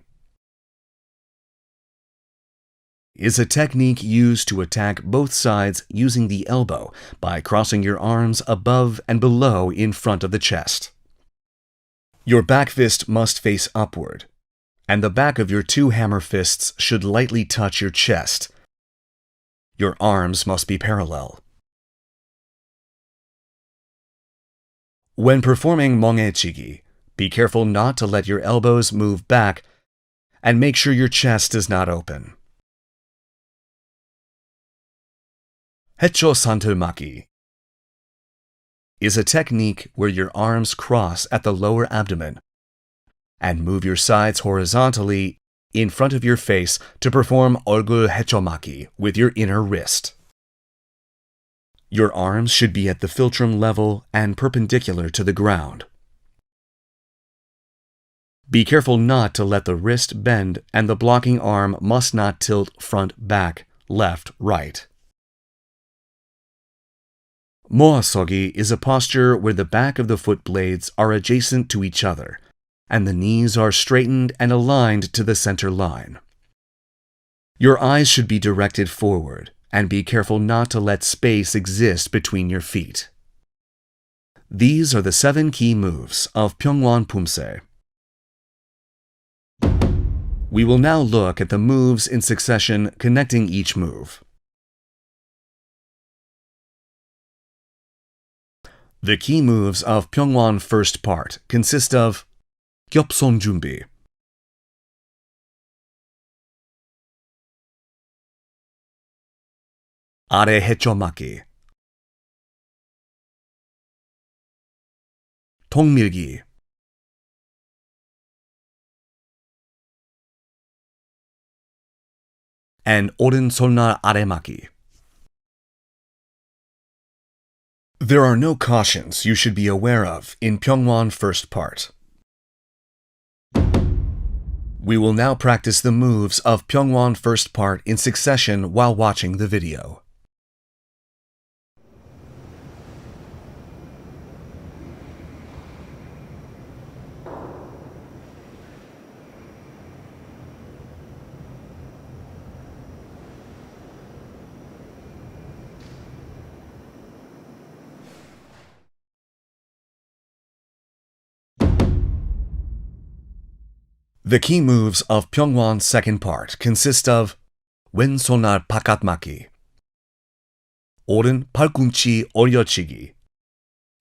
is a technique used to attack both sides using the elbow by crossing your arms above and below in front of the chest. Your back fist must face upward, and the back of your two hammer fists should lightly touch your chest. Your arms must be parallel. When performing 멍해치기, be careful not to let your elbows move back and make sure your chest is not open. 해초 산틀막이 is a technique where your arms cross at the lower abdomen and move your sides horizontally in front of your face to perform 얼굴 해초막이 with your inner wrist. Your arms should be at the philtrum level and perpendicular to the ground. Be careful not to let the wrist bend, and the blocking arm must not tilt front, back, left, right. 모아서기 is a posture where the back of the foot blades are adjacent to each other, and the knees are straightened and aligned to the center line. Your eyes should be directed forward, and be careful not to let space exist between your feet. These are the 7 key moves of Pyonwon Pumse. We will now look at the moves in succession connecting each move. The key moves of Pyonwon first part consist of 겹손 준비, 아래 해초막기, 통밀기, and 오른손날 아래막기. There are no cautions you should be aware of in Pyonwon first part. We will now practice the moves of Pyonwon first part in succession while watching the video. The key moves of Pyonwon second part consist of 왼손날 바깥막기, 오른 팔꿈치 올려치기,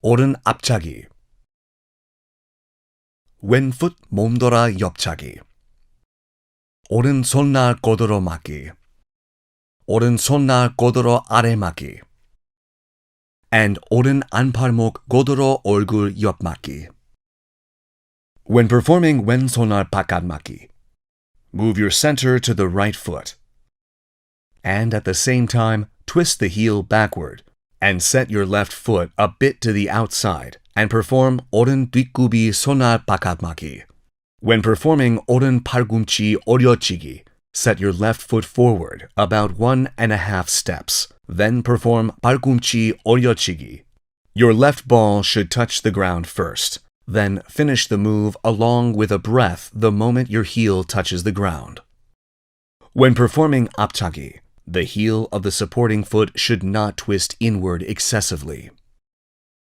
오른 앞차기, 왼풋 몸돌아 옆차기, 오른손날 고도로 맞기, 오른손날 고도로 아래 맞기, and 오른 안팔목 고도로 얼굴 옆 맞기. When performing 왼손날 바깥막기, move your center to the right foot, and at the same time twist the heel backward and set your left foot a bit to the outside and perform 오른 뒷굽이 손날 바깥막기. When performing 오른 팔꿈치 올려치기, set your left foot forward about 1.5 steps, then perform 팔꿈치 올려치기. Your left ball should touch the ground first. Then finish the move along with a breath the moment your heel touches the ground. When performing 앞차기, the heel of the supporting foot should not twist inward excessively.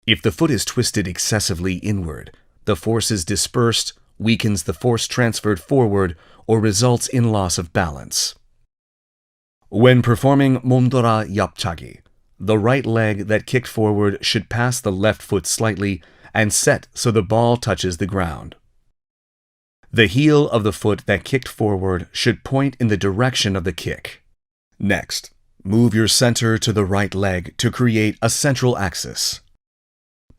If the foot is twisted excessively inward, the force is dispersed, weakens the force transferred forward, or results in loss of balance. When performing 몸돌아 옆차기, the right leg that kicked forward should pass the left foot slightly and set so the ball touches the ground. The heel of the foot that kicked forward should point in the direction of the kick. Next, move your center to the right leg to create a central axis.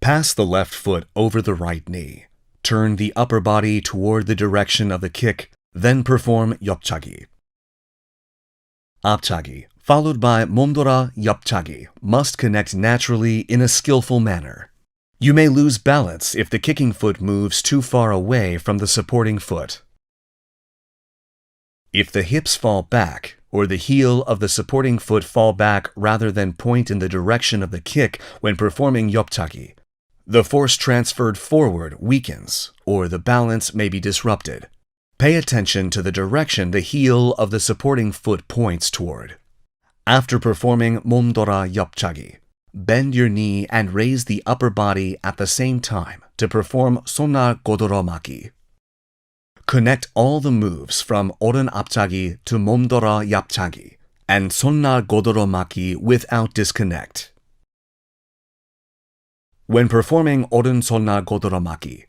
Pass the left foot over the right knee. Turn the upper body toward the direction of the kick, then perform 옆차기. 앞차기, followed by 몸돌아 옆차기, must connect naturally in a skillful manner. You may lose balance if the kicking foot moves too far away from the supporting foot. If the hips fall back, or the heel of the supporting foot fall back rather than point in the direction of the kick when performing 옆차기, the force transferred forward weakens, or the balance may be disrupted. Pay attention to the direction the heel of the supporting foot points toward. After performing 몸돌아 옆차기, bend your knee and raise the upper body at the same time to perform 손날 고드러맞기. Connect all the moves from 오른 앞차기 to 몸돌아 옆차기 and 손날 고드러맞기 without disconnect. When performing 오른 손날 고드러맞기,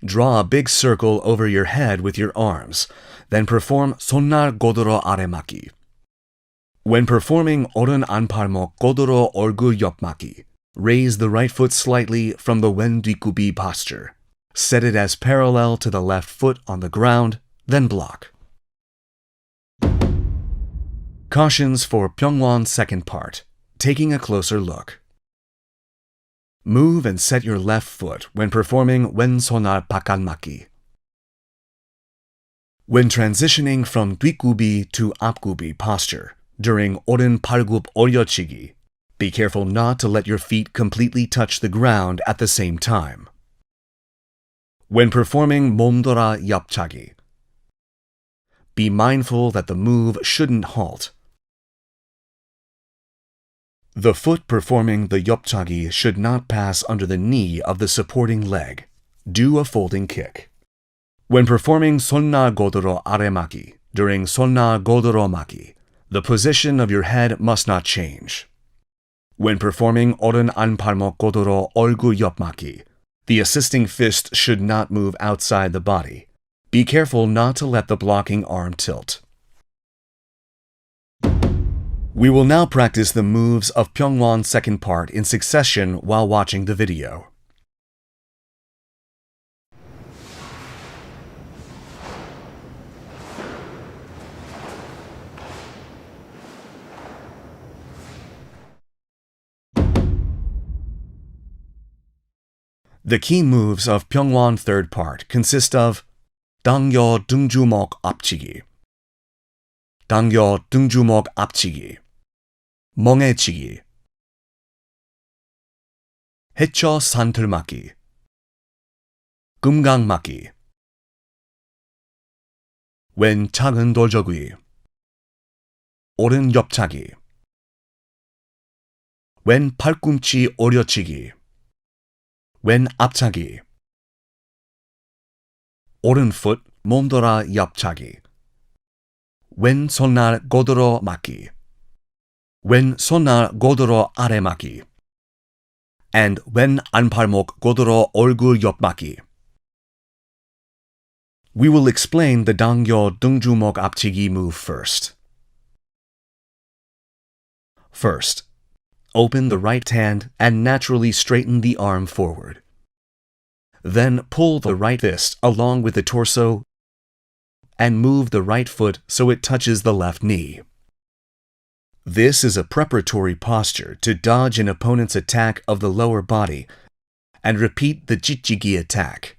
draw a big circle over your head with your arms, then perform 손날 고드러 아래맞기. When performing 오른 안팔목 고드러 얼굴 옆맞기, raise the right foot slightly from the 왼 뒷굽이 posture. Set it as parallel to the left foot on the ground, then block. Cautions for Pyonwon second part. Taking a closer look. Move and set your left foot when performing 왼손알 바깥맞기. When transitioning from 뒷굽이 to 앞굽이 posture, during 오른 팔굽 올려치기, be careful not to let your feet completely touch the ground at the same time. When performing 몸돌아 옆차기, be mindful that the move shouldn't halt. The foot performing the 옆차기 should not pass under the knee of the supporting leg. Do a folding kick. When performing 손날 고드러 아래맞기, during 손날 고드러맞기, the position of your head must not change. When performing 오른 안팔목 고드러 얼굴 옆맞기, the assisting fist should not move outside the body. Be careful not to let the blocking arm tilt. We will now practice the moves of Pyonwon second part in succession while watching the video. The key moves of Pyonwon third part consist of 당겨 등주먹 앞치기, 당겨 등주먹 앞치기, 멍해치기, 해쳐 산틀맞기, 금강맞기, 왼 작은 돌저귀, 오른 옆차기, 왼 팔꿈치 오려치기, 왼 앞차기, 오른풋 몸돌아 옆차기, 왼 손날 고드러 맞기, 왼 손날 고드러 아래 맞기, and 왼 안팔목 고드러 얼굴 옆 맞기. We will explain the 당겨 등주먹 앞치기 move first. First, open the right hand and naturally straighten the arm forward. Then pull the right fist along with the torso and move the right foot so it touches the left knee. This is a preparatory posture to dodge an opponent's attack of the lower body and repeat the jijigi attack.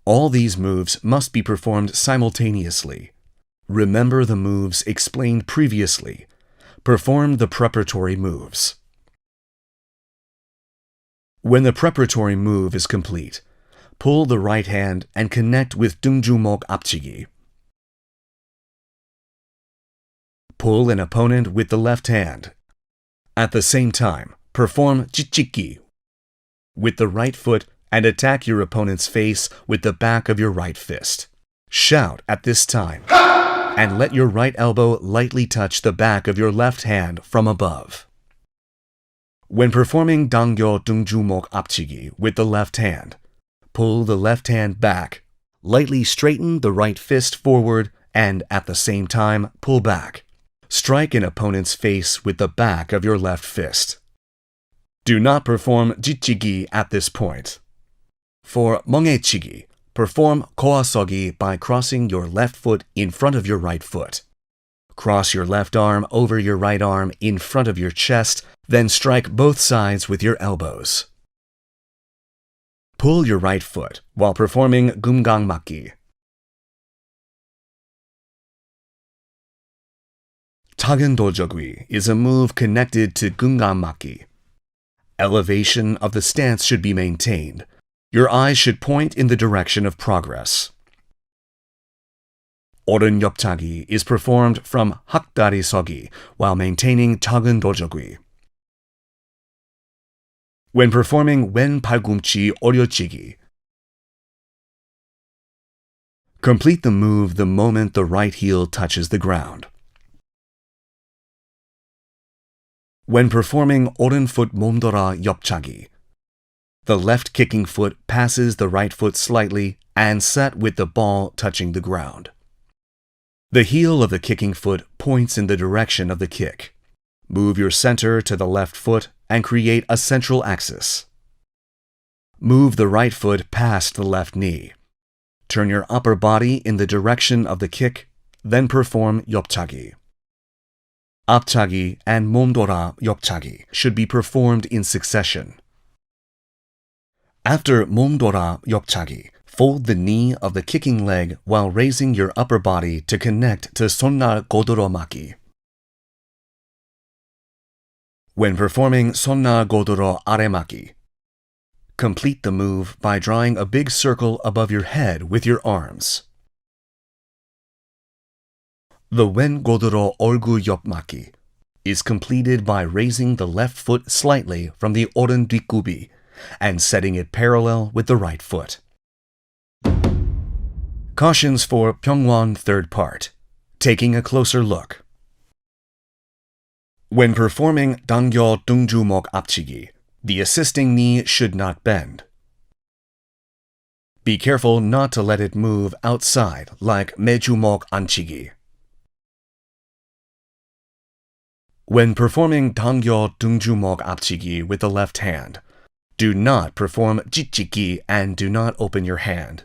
All these moves must be performed simultaneously. Remember the moves explained previously. Perform the preparatory moves. When the preparatory move is complete, pull the right hand and connect with 등주먹 앞치기. Pull an opponent with the left hand. At the same time, perform jijigi with the right foot and attack your opponent's face with the back of your right fist. Shout at this time. and let your right elbow lightly touch the back of your left hand from above. When performing 당겨 등주먹 앞치기 with the left hand, pull the left hand back, lightly straighten the right fist forward, and at the same time pull back. Strike an opponent's face with the back of your left fist. Do not perform jitchigi at this point. For 멍해치기, perform koasogi by crossing your left foot in front of your right foot. Cross your left arm over your right arm in front of your chest, then strike both sides with your elbows. Pull your right foot while performing Keumgang 맞기. 작은 돌적위 is a move connected to Keumgang 맞기. Elevation of the stance should be maintained. Your eyes should point in the direction of progress. 오른 옆차기 is performed from 학다리 서기 while maintaining 작은 돌적위. When performing 왼 팔꿈치 오려치기, complete the move the moment the right heel touches the ground. When performing 오른foot 몸돌아 옆차기, the left kicking foot passes the right foot slightly and set with the ball touching the ground. The heel of the kicking foot points in the direction of the kick. Move your center to the left foot and create a central axis. Move the right foot past the left knee. Turn your upper body in the direction of the kick, then perform 옆차기. 앞차기 and 몸돌아 옆차기 should be performed in succession. After 몸돌아 옆차기, fold the knee of the kicking leg while raising your upper body to connect to 손날 고드로 맞기. When performing 손날 고드로 아래 맞기, complete the move by drawing a big circle above your head with your arms. The 왼 고드로 얼굴 옆 맞기 is completed by raising the left foot slightly from the 오른 뒷굽이 and setting it parallel with the right foot. Cautions for Pyonwon third part. Taking a closer look. When performing 당겨 등주먹 앞치기, the assisting knee should not bend. Be careful not to let it move outside like 매주먹 안치기. When performing 당겨 등주먹 앞치기 with the left hand, do not perform jitchiki and do not open your hand.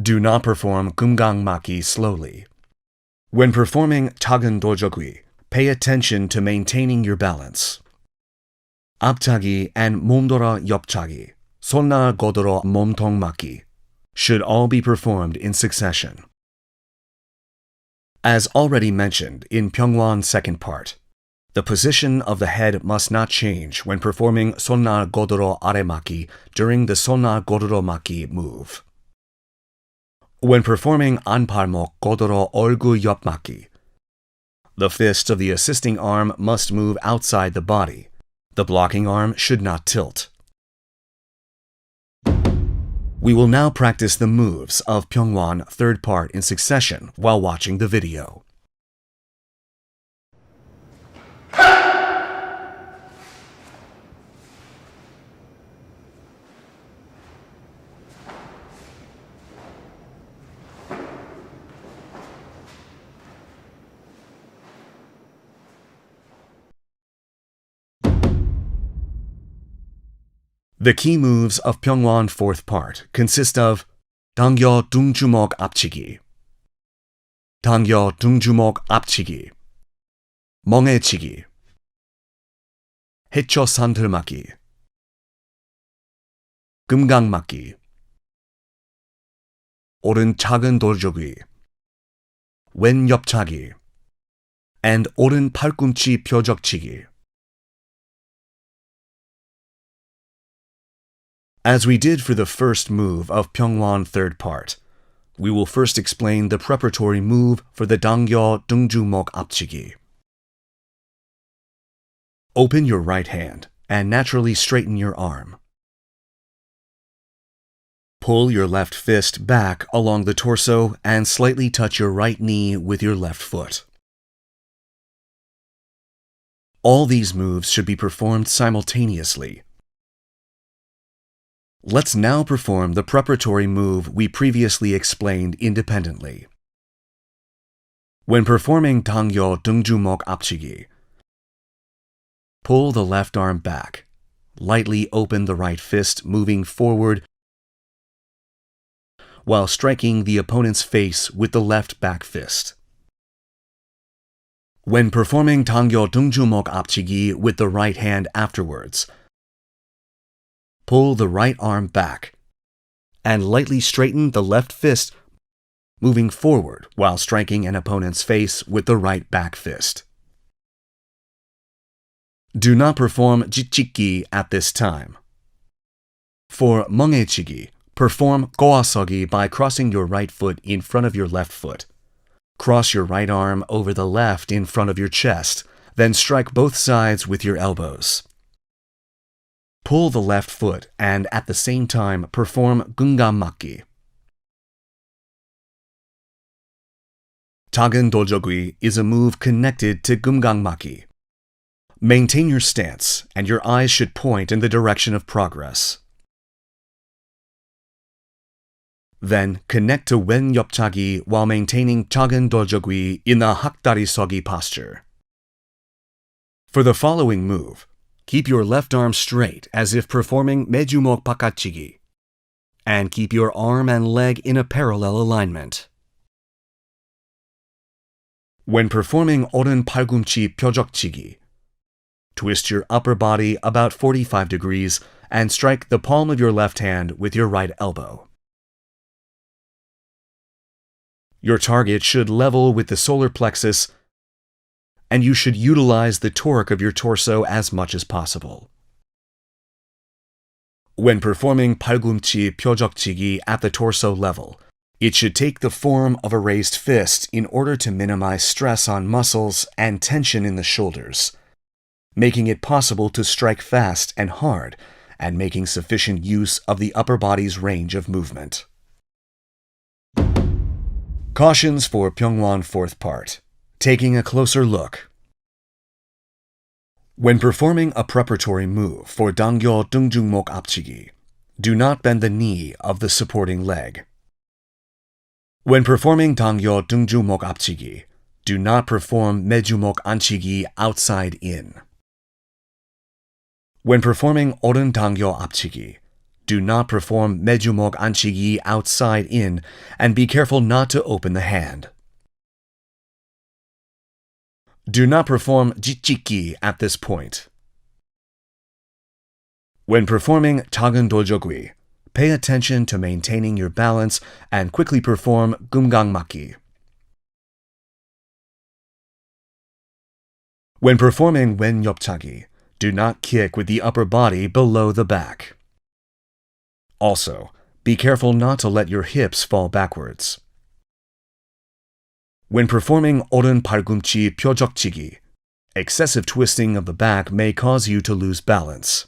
Do not perform Keumgang 맞기 slowly. When performing 작은 돌적위, pay attention to maintaining your balance. 앞차기 and 몸돌아 옆차기, 손날 고드로 몸통 맞기 should all be performed in succession. As already mentioned in Pyonwon second part, the position of the head must not change when performing 손날 고드로 아래 맞기 during the 손날 고드로 맞기 move. When performing 안팔목 고드로 얼굴 옆 맞기, the fist of the assisting arm must move outside the body. The blocking arm should not tilt. We will now practice the moves of Pyonwon third part in succession while watching the video. The key moves of Pyonwon fourth part consist of 당겨 등주먹 앞치기, 당겨 등주먹 앞치기, 멍해치기, 해초 산들 맞기, keumgang 맞기, 오른 작은 돌적위, 왼 옆차기, and 오른 팔꿈치 표적치기. As we did for the first move of Pyonwon third part, we will first explain the preparatory move for the 당겨 등주먹 앞치기. Open your right hand and naturally straighten your arm. Pull your left fist back along the torso and slightly touch your right knee with your left foot. All these moves should be performed simultaneously. Let's now perform the preparatory move we previously explained independently. When performing 당겨 등주먹 앞치기, pull the left arm back. Lightly open the right fist, moving forward while striking the opponent's face with the left back fist. When performing 당겨 등주먹 앞치기 with the right hand afterwards, pull the right arm back and lightly straighten the left fist, moving forward while striking an opponent's face with the right back fist. Do not perform jitchiki at this time. For 멍해치기, perform 고아서기 by crossing your right foot in front of your left foot. Cross your right arm over the left in front of your chest, then strike both sides with your elbows. Pull the left foot and at the same time perform Keumgang 맞기. 작은 돌적이 is a move connected to Keumgang 맞기. Maintain your stance, and your eyes should point in the direction of progress. Then connect to wen 옆차기 while maintaining 작은 돌적이 in the hakda리 서기 posture. For the following move, keep your left arm straight as if performing 매주먹 바깥치기, and keep your arm and leg in a parallel alignment. When performing 오른 팔꿈치 펴적치기, twist your upper body about 45 degrees and strike the palm of your left hand with your right elbow. Your target should level with the solar plexus, and you should utilize the torque of your torso as much as possible. When performing 팔꿈치 펴적치기 at the torso level, it should take the form of a raised fist in order to minimize stress on muscles and tension in the shoulders, making it possible to strike fast and hard and making sufficient use of the upper body's range of movement. Cautions for Pyonwon fourth part. Taking a closer look. When performing a preparatory move for 당겨 등주먹 앞치기, do not bend the knee of the supporting leg. When performing 당겨 등주먹 앞치기, do not perform 매주먹 안치기 outside in. When performing 오른 당겨 앞치기, do not perform 매주먹 안치기 outside in, and be careful not to open the hand. Do not perform jitchiki at this point. When performing 작은 돌적이, pay attention to maintaining your balance and quickly perform Keumgang 맞기. When performing wen 옆차기, do not kick with the upper body below the back. Also, be careful not to let your hips fall backwards. When performing 오른 팔꿈치 펴적치기, excessive twisting of the back may cause you to lose balance.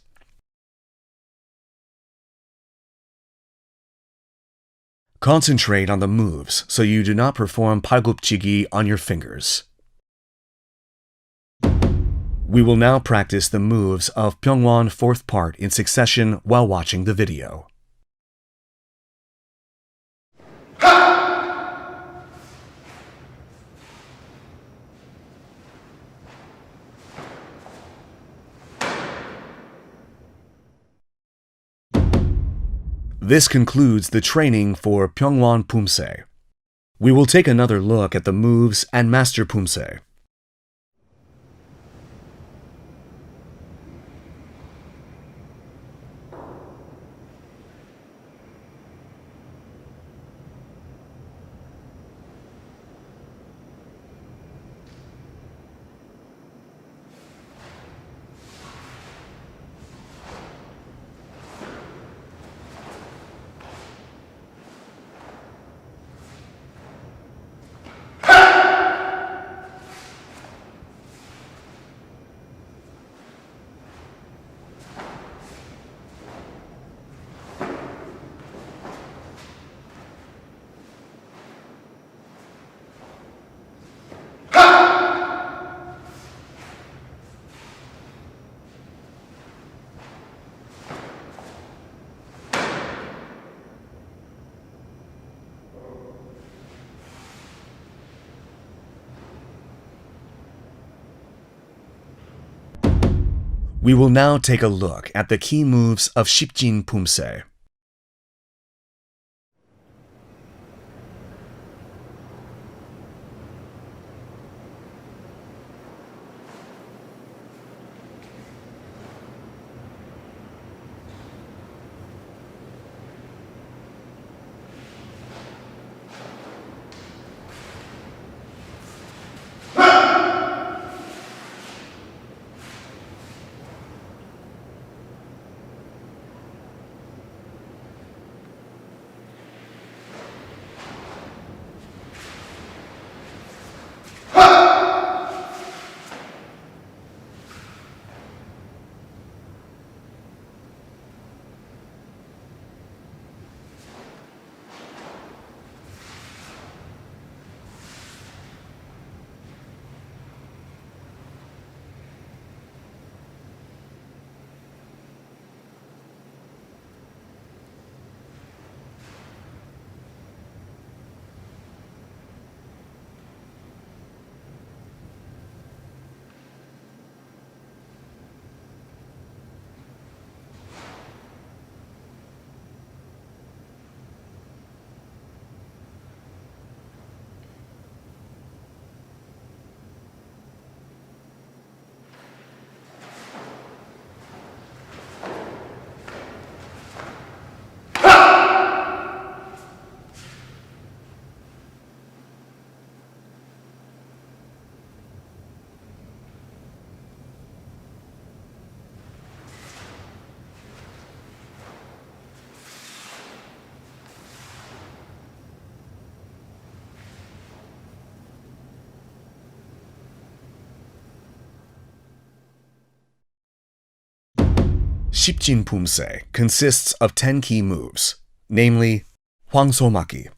Concentrate on the moves so you do not perform 팔굽치기 on your fingers. We will now practice the moves of Pyonwon fourth part in succession while watching the video. This concludes the training for Pyonwon Pumse. We will take another look at the moves and master Pumse. We will now take a look at the key moves of Sipjin Pumse. Sipjin Pumse consists of 10 key moves, namely 황소막기,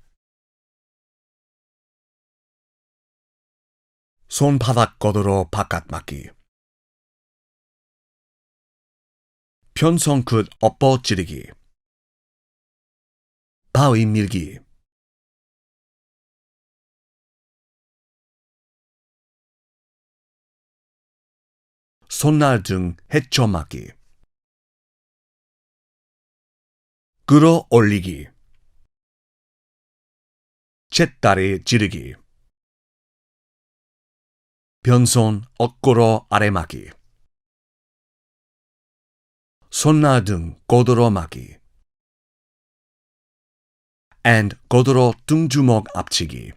손바닥 걷어로 바깥막기, 편성끝 엎어지르기, 바위 밀기, 손날 등 헤쳐막기, 끌어올리기, 잿다리 지르기, 변손 어꼬로 아래막기, 손나 등 고도로 막기, and 고도로 등주먹 앞치기.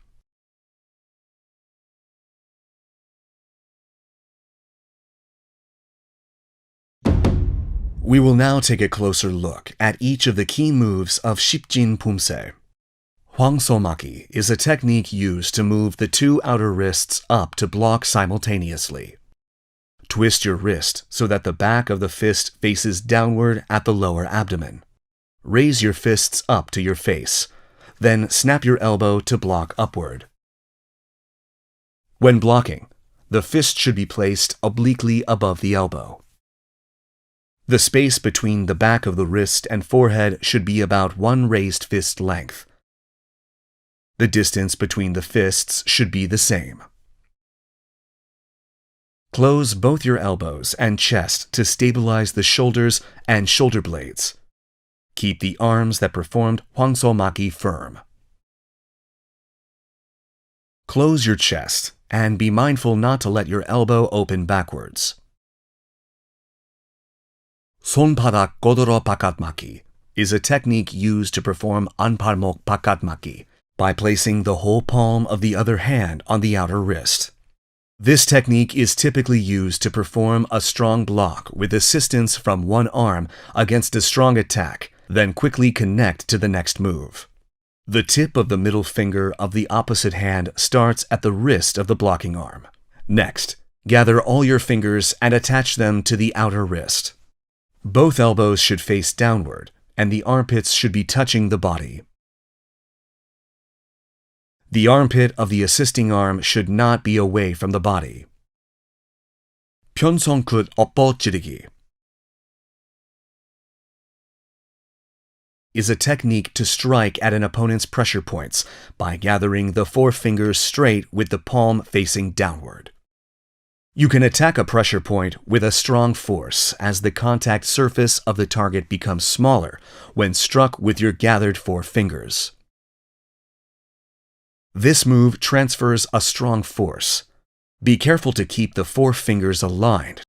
We will now take a closer look at each of the key moves of Sipjin Pumse. 황소막기 is a technique used to move the two outer wrists up to block simultaneously. Twist your wrist so that the back of the fist faces downward at the lower abdomen. Raise your fists up to your face, then snap your elbow to block upward. When blocking, the fist should be placed obliquely above the elbow. The space between the back of the wrist and forehead should be about one raised fist length. The distance between the fists should be the same. Close both your elbows and chest to stabilize the shoulders and shoulder blades. Keep the arms that performed 황소막기 firm. Close your chest and be mindful not to let your elbow open backwards. 손바닥 걷어로 바깥막기 is a technique used to perform 안팔목 바깥막기 by placing the whole palm of the other hand on the outer wrist. This technique is typically used to perform a strong block with assistance from one arm against a strong attack, then quickly connect to the next move. The tip of the middle finger of the opposite hand starts at the wrist of the blocking arm. Next, gather all your fingers and attach them to the outer wrist. Both elbows should face downward, and the armpits should be touching the body. The armpit of the assisting arm should not be away from the body. 편성끝 엎어지르기 is a technique to strike at an opponent's pressure points by gathering the four fingers straight with the palm facing downward. You can attack a pressure point with a strong force as the contact surface of the target becomes smaller when struck with your gathered four fingers. This move transfers a strong force. Be careful to keep the four fingers aligned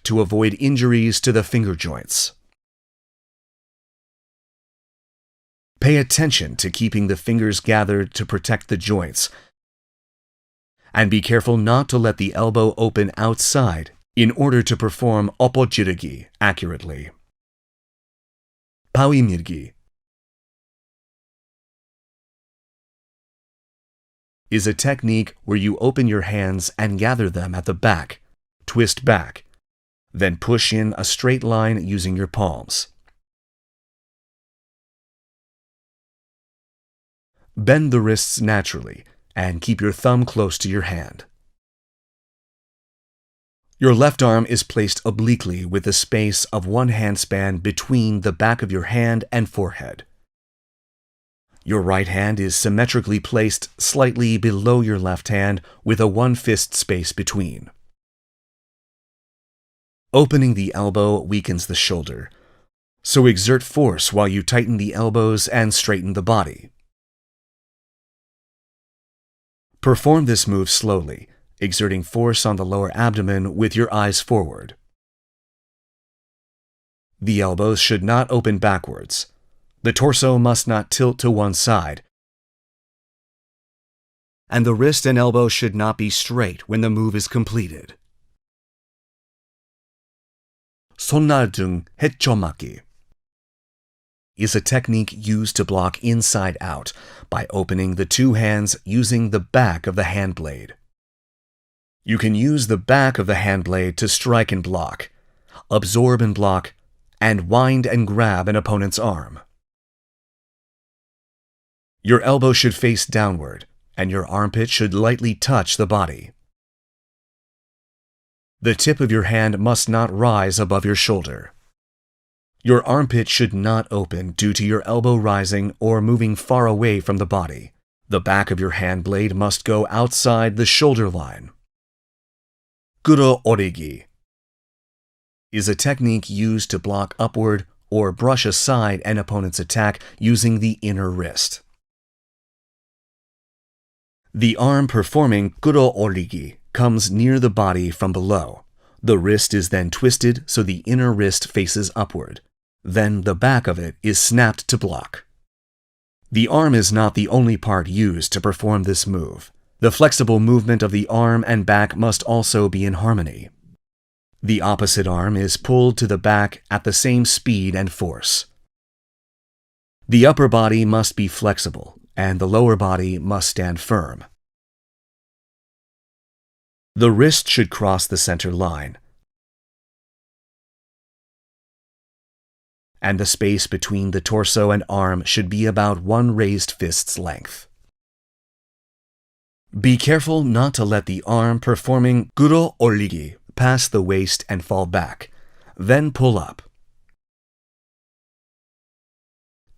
to avoid injuries to the finger joints. Pay attention to keeping the fingers gathered to protect the joints, and be careful not to let the elbow open outside in order to perform oppojirugi accurately. Pawimirgi is a technique where you open your hands and gather them at the back, twist back, then push in a straight line using your palms. Bend the wrists naturally and keep your thumb close to your hand. Your left arm is placed obliquely with the space of one handspan between the back of your hand and forehead. Your right hand is symmetrically placed slightly below your left hand with a one-fist space between. Opening the elbow weakens the shoulder, so exert force while you tighten the elbows and straighten the body. Perform this move slowly, exerting force on the lower abdomen with your eyes forward. The elbows should not open backwards. The torso must not tilt to one side, and the wrist and elbow should not be straight when the move is completed. 손날등 해쳐맞기 is a technique used to block inside out by opening the two hands using the back of the hand blade. You can use the back of the hand blade to strike and block, absorb and block, and wind and grab an opponent's arm. Your elbow should face downward, and your armpit should lightly touch the body. The tip of your hand must not rise above your shoulder. Your armpit should not open due to your elbow rising or moving far away from the body. The back of your hand blade must go outside the shoulder line. Kuro origi is a technique used to block upward or brush aside an opponent's attack using the inner wrist. The arm performing kuro origi comes near the body from below. The wrist is then twisted so the inner wrist faces upward. Then the back of it is snapped to block. The arm is not the only part used to perform this move. The flexible movement of the arm and back must also be in harmony. The opposite arm is pulled to the back at the same speed and force. The upper body must be flexible, and the lower body must stand firm. The wrist should cross the center line, and the space between the torso and arm should be about one raised fist's length. Be careful not to let the arm performing kuro origi pass the waist and fall back, then pull up.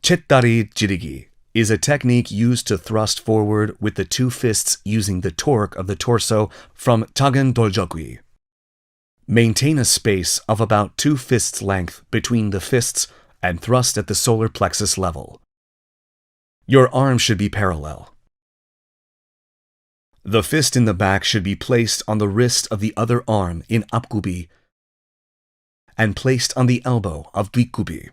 Chettari jirigi is a technique used to thrust forward with the two fists using the torque of the torso from tagen doljokui. Maintain a space of about 2 fists length between the fists and thrust at the solar plexus level. Your arm should be parallel. The fist in the back should be placed on the wrist of the other arm in apgubi and placed on the elbow of bikubi.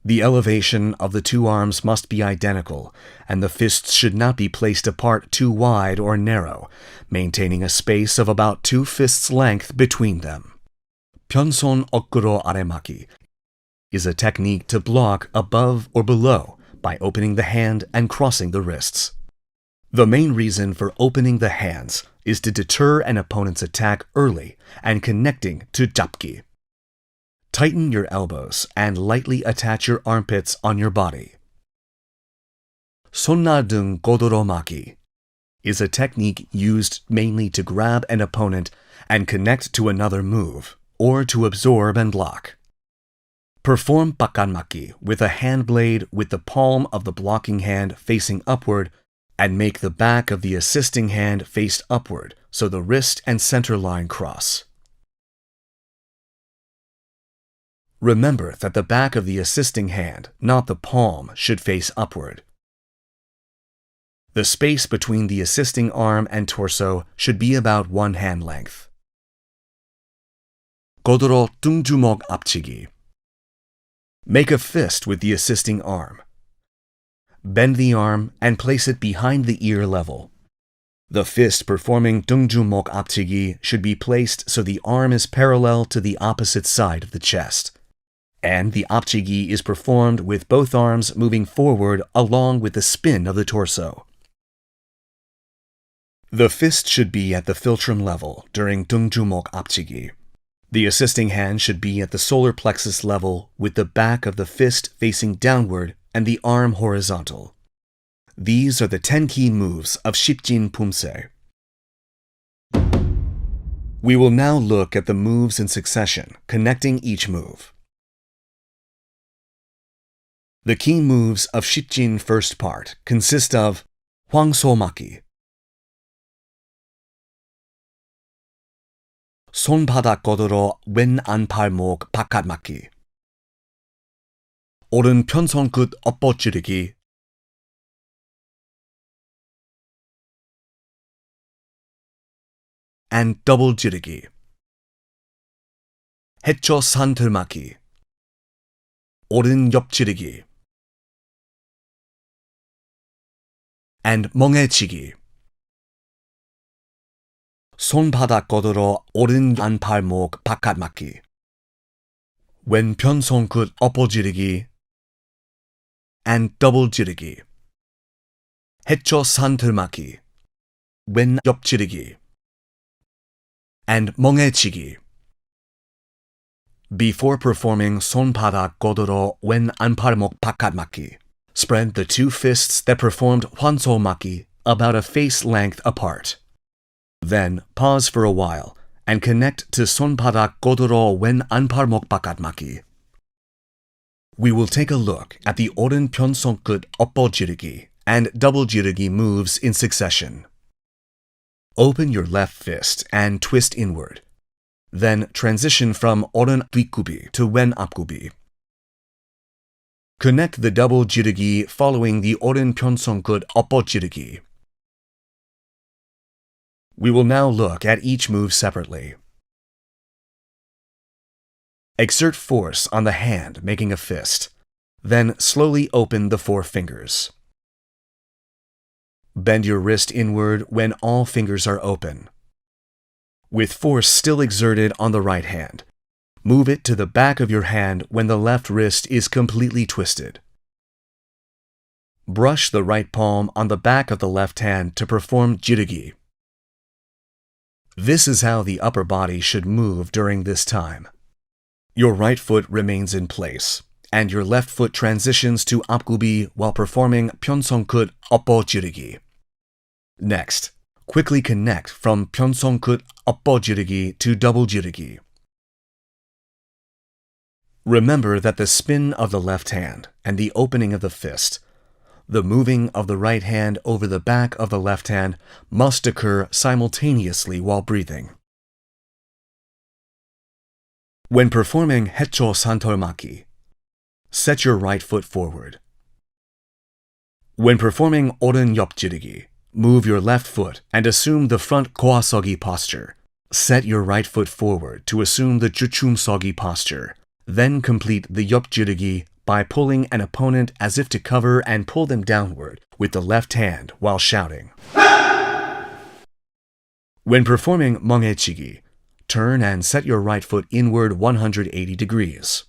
The elevation of the two arms must be identical, and the fists should not be placed apart too wide or narrow, maintaining a space of about 2 fists length between them. Pyonwon okuro aremaki is a technique to block above or below by opening the hand and crossing the wrists. The main reason for opening the hands is to deter an opponent's attack early and connecting to japki. Tighten your elbows and lightly attach your armpits on your body. 손날등 고도로마기 is a technique used mainly to grab an opponent and connect to another move, or to absorb and block. Perform bakanmaki with a hand blade with the palm of the blocking hand facing upward and make the back of the assisting hand face upward so the wrist and center line cross. Remember that the back of the assisting hand, not the palm, should face upward. The space between the assisting arm and torso should be about 1 hand length. 고도로 뚱주먹 앞치기. Make a fist with the assisting arm. Bend the arm and place it behind the ear level. The fist performing 뚱주먹 앞치기 should be placed so the arm is parallel to the opposite side of the chest. And the 앞치기 is performed with both arms moving forward along with the spin of the torso. The fist should be at the philtrum level during 뚱주먹 앞치기. The assisting hand should be at the solar plexus level with the back of the fist facing downward and the arm horizontal. These are the 10 key moves of Sipjin Pumse. We will now look at the moves in succession, connecting each move. The key moves of Sipjin first part consist of 황소막기, 손바닥 걷으러 왼 안팔목 바깥막기, 오른 편손끝 엎어지르기, and double ji르기, 해초 산틀막기, 오른 옆지르기, and 멍해치기. 손바닥 걷으러 오른 안팔목 바깥막기, 왼편 손끝 엎어지르기, and double ji르기, 해초 산틀막기, 왼 옆지르기, and 멍해치기. Before performing 손바닥 걷으러 왼 안팔목 바깥막기, spread the 2 fists that performed 황소막기 about a face length apart. Then pause for a while and connect to 손바닥 걷으러 왼 안팔목 바깥막기. We will take a look at the 오른 편손끝 엎어지르기 and double ji르기 moves in succession. Open your left fist and twist inward. Then transition from 오른 뒷굽이 to 왼 앞굽이. Connect the double ji르기 following the 오른 편손끝 엎어지르기. We will now look at each move separately. Exert force on the hand making a fist. Then slowly open the 4 fingers. Bend your wrist inward when all fingers are open. With force still exerted on the right hand, move it to the back of your hand when the left wrist is completely twisted. Brush the right palm on the back of the left hand to perform ji르기. This is how the upper body should move during this time. Your right foot remains in place, and your left foot transitions to 앞굽이 while performing 편손끝 엎어지르기. Next, quickly connect from 편손끝 엎어지르기 to double ji르기. Remember that the spin of the left hand and the opening of the fist, the moving of the right hand over the back of the left hand, must occur simultaneously while breathing. When performing 해초 산털막기, set your right foot forward. When performing 오른 옆지르기, move your left foot and assume the front 고아서기 posture. Set your right foot forward to assume the 주춤서기 posture. Then complete the 옆지르기 by pulling an opponent as if to cover and pull them downward with the left hand while shouting. When performing 멍해치기, turn and set your right foot inward 180 degrees.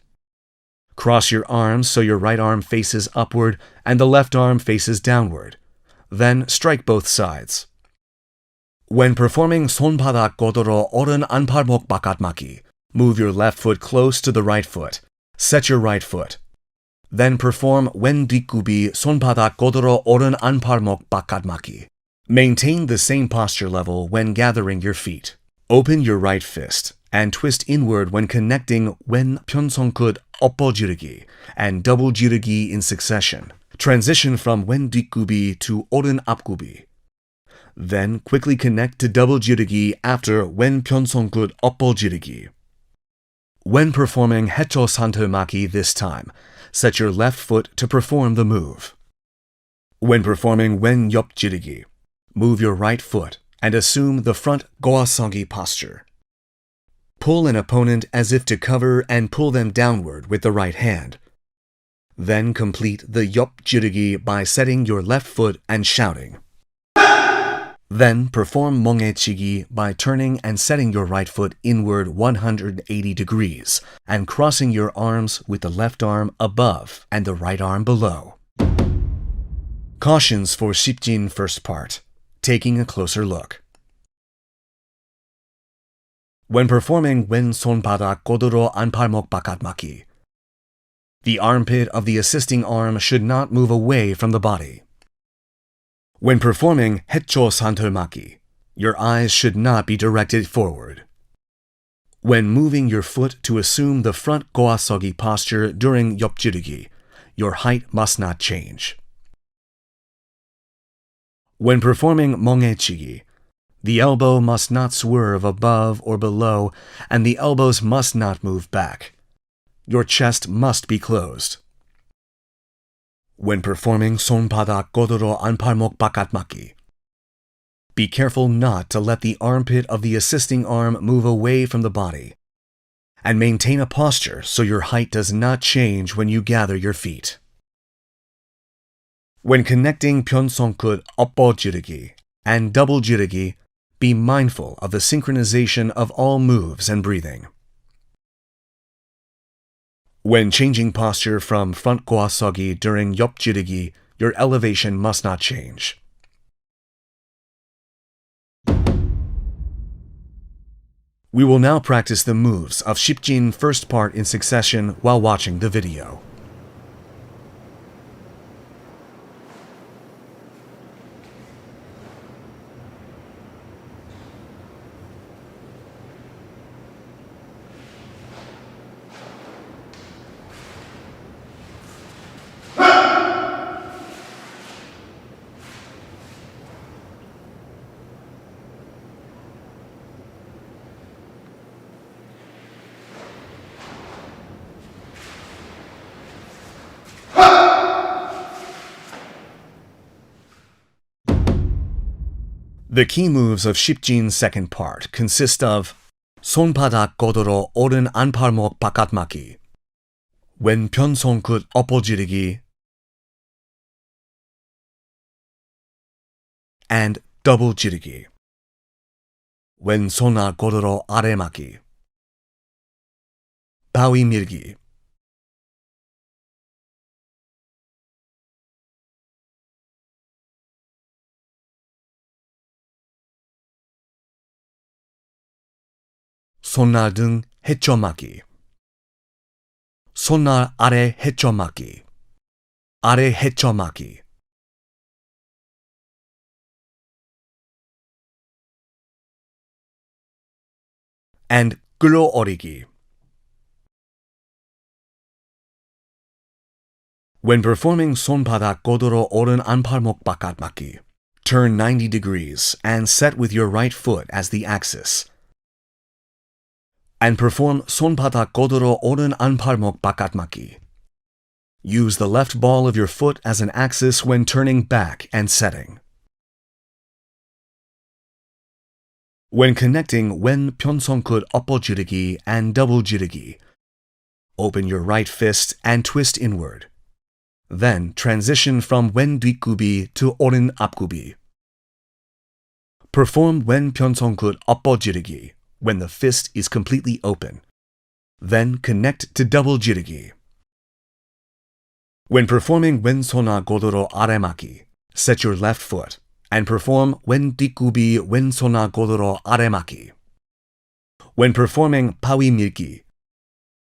Cross your arms so your right arm faces upward and the left arm faces downward. Then strike both sides. When performing 손바닥 걷으러 오른 안팔목 바깥막기, move your left foot close to the right foot. Set your right foot. Then perform 왼 뒷굽이 손바닥 걷으러 오른 안팔목 바깥막기. Maintain the same posture level when gathering your feet. Open your right fist and twist inward when connecting 왼 편손끝 엎어지르기 and double ji르기 in succession. Transition from wen 뒷굽이 to 오른 앞굽이. Then quickly connect to double jirugi after wen pyeonsonggut uppo jirugi. When performing hecho santomaki this time, set your left foot to perform the move. When performing wen 옆 jirugi, move your right foot and assume the front goaseongi posture. Pull an opponent as if to cover and pull them downward with the right hand. Then complete the 옆 jirugi by setting your left foot and shouting. Then perform 멍해치기 by turning and setting your right foot inward 180 degrees and crossing your arms with the left arm above and the right arm below. Cautions for Sipjin first part. Taking a closer look. When performing 왼손바닥 고도로 안팔목 바깥막기, the armpit of the assisting arm should not move away from the body. When performing hecho santomaki, your eyes should not be directed forward. When moving your foot to assume the front goaseongi posture during 옆 jirugi, your height must not change. When performing 멍해치기, the elbow must not swerve above or below, and the elbows must not move back. Your chest must be closed. When performing 손바닥 고도로 안팔목 바깥막기, be careful not to let the armpit of the assisting arm move away from the body, and maintain a posture so your height does not change when you gather your feet. When connecting pyeonsonggut uppo jirugi and double jirugi, be mindful of the synchronization of all moves and breathing. When changing posture from front goaseongi during 옆 jirugi, your elevation must not change. We will now practice the moves of Sipjin first part in succession while watching the video. The key moves of Sipjin's second part consist of 손바닥 고도로 오른 안팔목 바깥막기, 왼 편손끝 엎어지르기, and double jirugi, 왼손을 고도로 아래막기, 바위 밀기. 손날 등 헤쳐막기, 손날 아래 헤쳐막기, 아래 헤쳐막기, and 끌어올리기. When performing 손바닥 고도로 오른 안팔목 바깥막기, turn 90 degrees and set with your right foot as the axis. And perform 손바닥 고도로 오른 안팔목 바깥막기. Use the left ball of your foot as an axis when turning back and setting. When connecting 왼 편손끝 엎어지르기 and double jirugi, open your right fist and twist inward. Then transition from 왼 뒷굽이 to 오른 앞굽이. Perform 왼 편손끝 엎어지르기 when the fist is completely open. Then connect to double jirugi. When performing 왼손을 고도로 아래막기, set your left foot and perform 왼 뒷굽이 왼손을 고도로 아래막기. When performing 바위 밀기,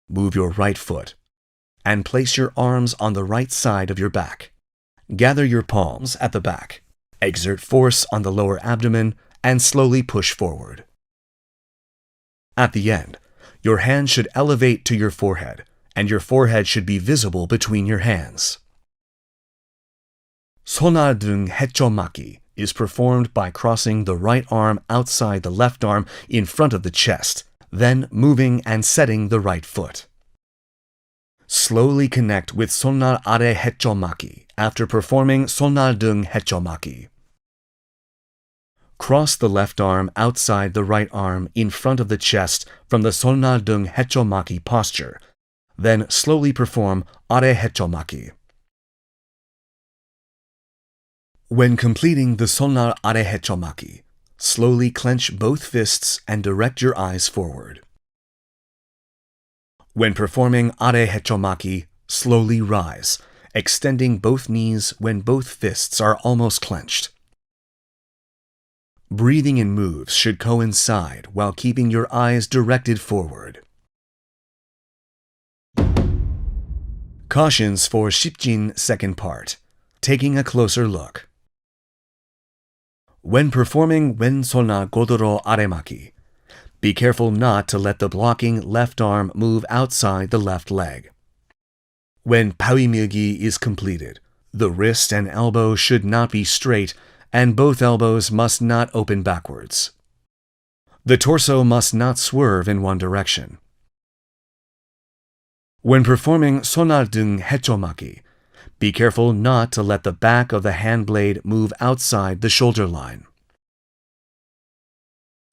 move your right foot and place your arms on the right side of your back. Gather your palms at the back. Exert force on the lower abdomen and slowly push forward. At the end, your hand should elevate to your forehead, and your forehead should be visible between your hands. 손아등 해쳐막기 is performed by crossing the right arm outside the left arm in front of the chest, then moving and setting the right foot. Slowly connect with 손날 아래 해쳐막기 after performing 손아등 해쳐막기. Cross the left arm outside the right arm in front of the chest from the 손아등 해쳐막기 posture, then slowly perform 아래 해쳐막기. When completing the 손날 아래 해쳐막기, slowly clench both fists and direct your eyes forward. When performing 아래 해쳐막기, slowly rise, extending both knees when both fists are almost clenched. Breathing and moves should coincide while keeping your eyes directed forward. Cautions for Sipjin second part. Taking a closer look. When performing 왼손아 고도로 아래막기, be careful not to let the blocking left arm move outside the left leg. When 바위밀기 is completed, the wrist and elbow should not be straight and both elbows must not open backwards. The torso must not swerve in one direction. When performing 손아등 해쳐막기, be careful not to let the back of the hand blade move outside the shoulder line.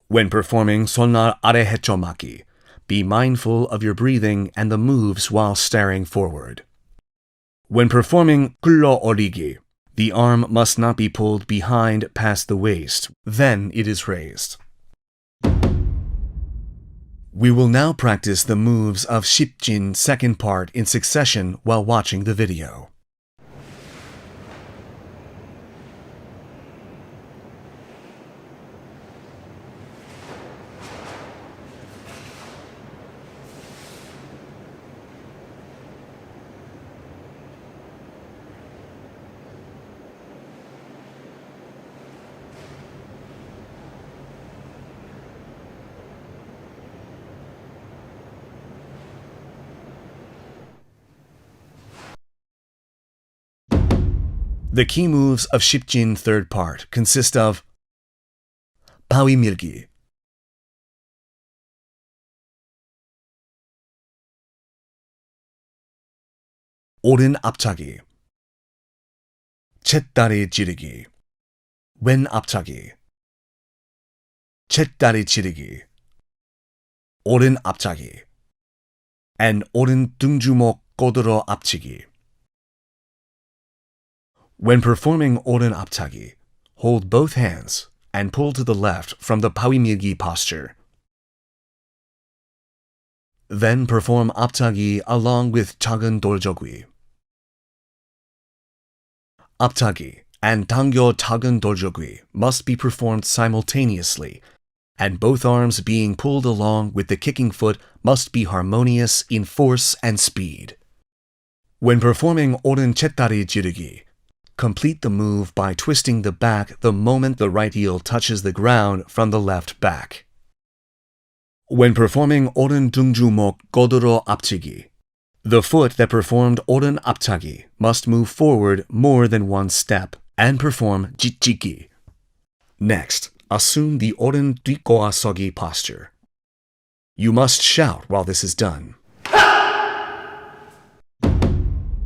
When performing 손날 아래 해쳐막기, be mindful of your breathing and the moves while staring forward. When performing 끌어올리기, the arm must not be pulled behind past the waist, then it is raised. We will now practice the moves of Sipjin second part in succession while watching the video. The key moves of Sipjin third part consist of 바위밀기, 오른 앞차기, 쳇다리 지르기, 왼 앞차기, 쳇다리 지르기, 오른 앞차기, and 오른 등주먹 고드로 앞치기. When performing 오른 앞차기, hold both hands and pull to the left from the 바위밀기 posture. Then perform 앞차기 along with 작은 돌저귀. 앞차기 and 당겨 작은 돌저귀 must be performed simultaneously, and both arms being pulled along with the kicking foot must be harmonious in force and speed. When performing 오른 쳇다리 지르기, complete the move by twisting the back the moment the right heel touches the ground from the left back. When performing 오른 등주먹 고드로 앞치기, the foot that performed 오른 앞차기 must move forward more than one step and perform 찌찌기. Next, assume the 오른 뒷고아서기 posture. You must shout while this is done.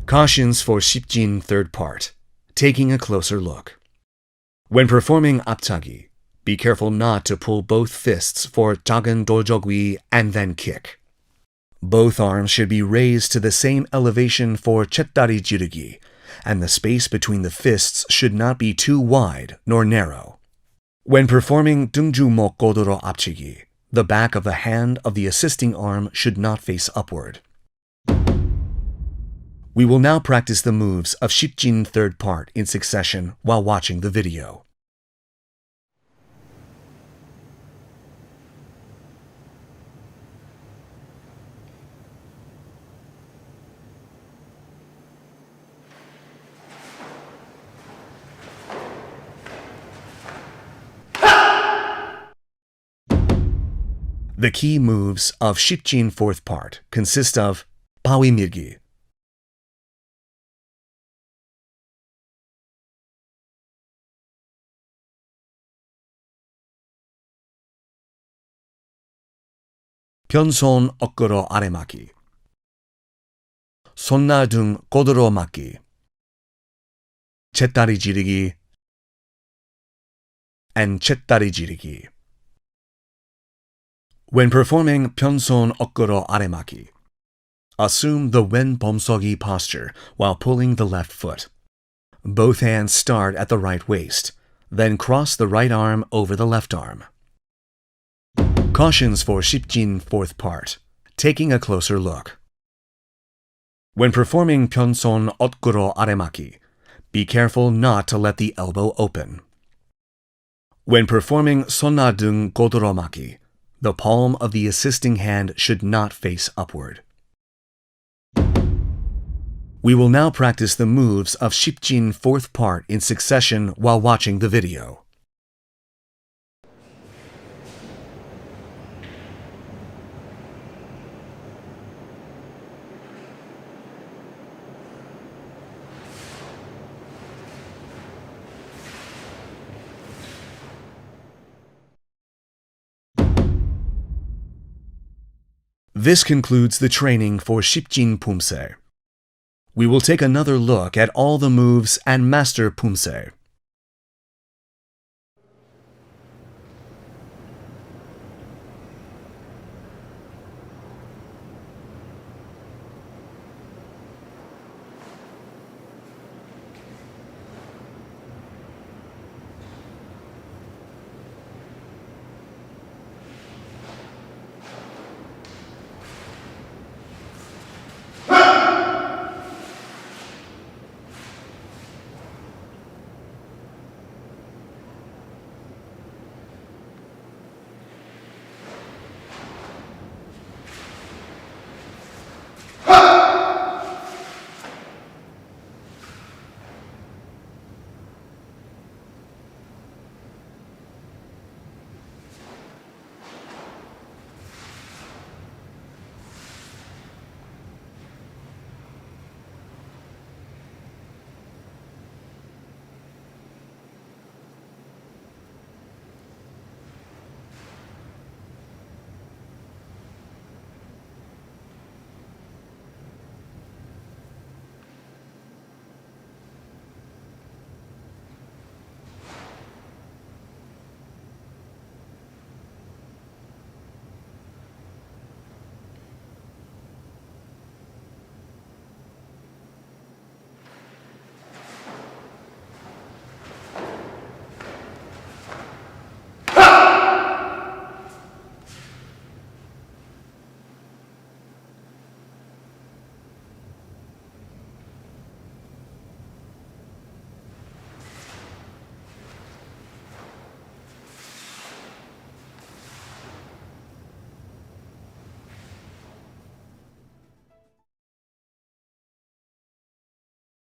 Cautions for Sipjin third part. Taking a closer look. When performing 앞차기, be careful not to pull both fists for 작은 돌저귀 and then kick. Both arms should be raised to the same elevation for 쳇다리 지르기, and the space between the fists should not be too wide nor narrow. When performing 등주먹 고드로 앞치기, the back of the hand of the assisting arm should not face upward. We will now practice the moves of Sipjin third part in succession while watching the video. The key moves of Sipjin fourth part consist of 바위밀기, 편손 어깨로 아래막기, 손날 등 고도로 막기, 쳇다리 지르기, and 쳇다리 지르기. When performing 편손 어깨로 아래막기, assume the wen bomsogi posture while pulling the left foot. Both hands start at the right waist, then cross the right arm over the left arm. Cautions for Sipjin fourth part. Taking a closer look. When performing Pyonson otguro aremaki, be careful not to let the elbow open. When performing sonna dung godoromaki, the palm of the assisting hand should not face upward. We will now practice the moves of Sipjin fourth part in succession while watching the video. This concludes the training for Sipjin Pumse. We will take another look at all the moves and master Pumse.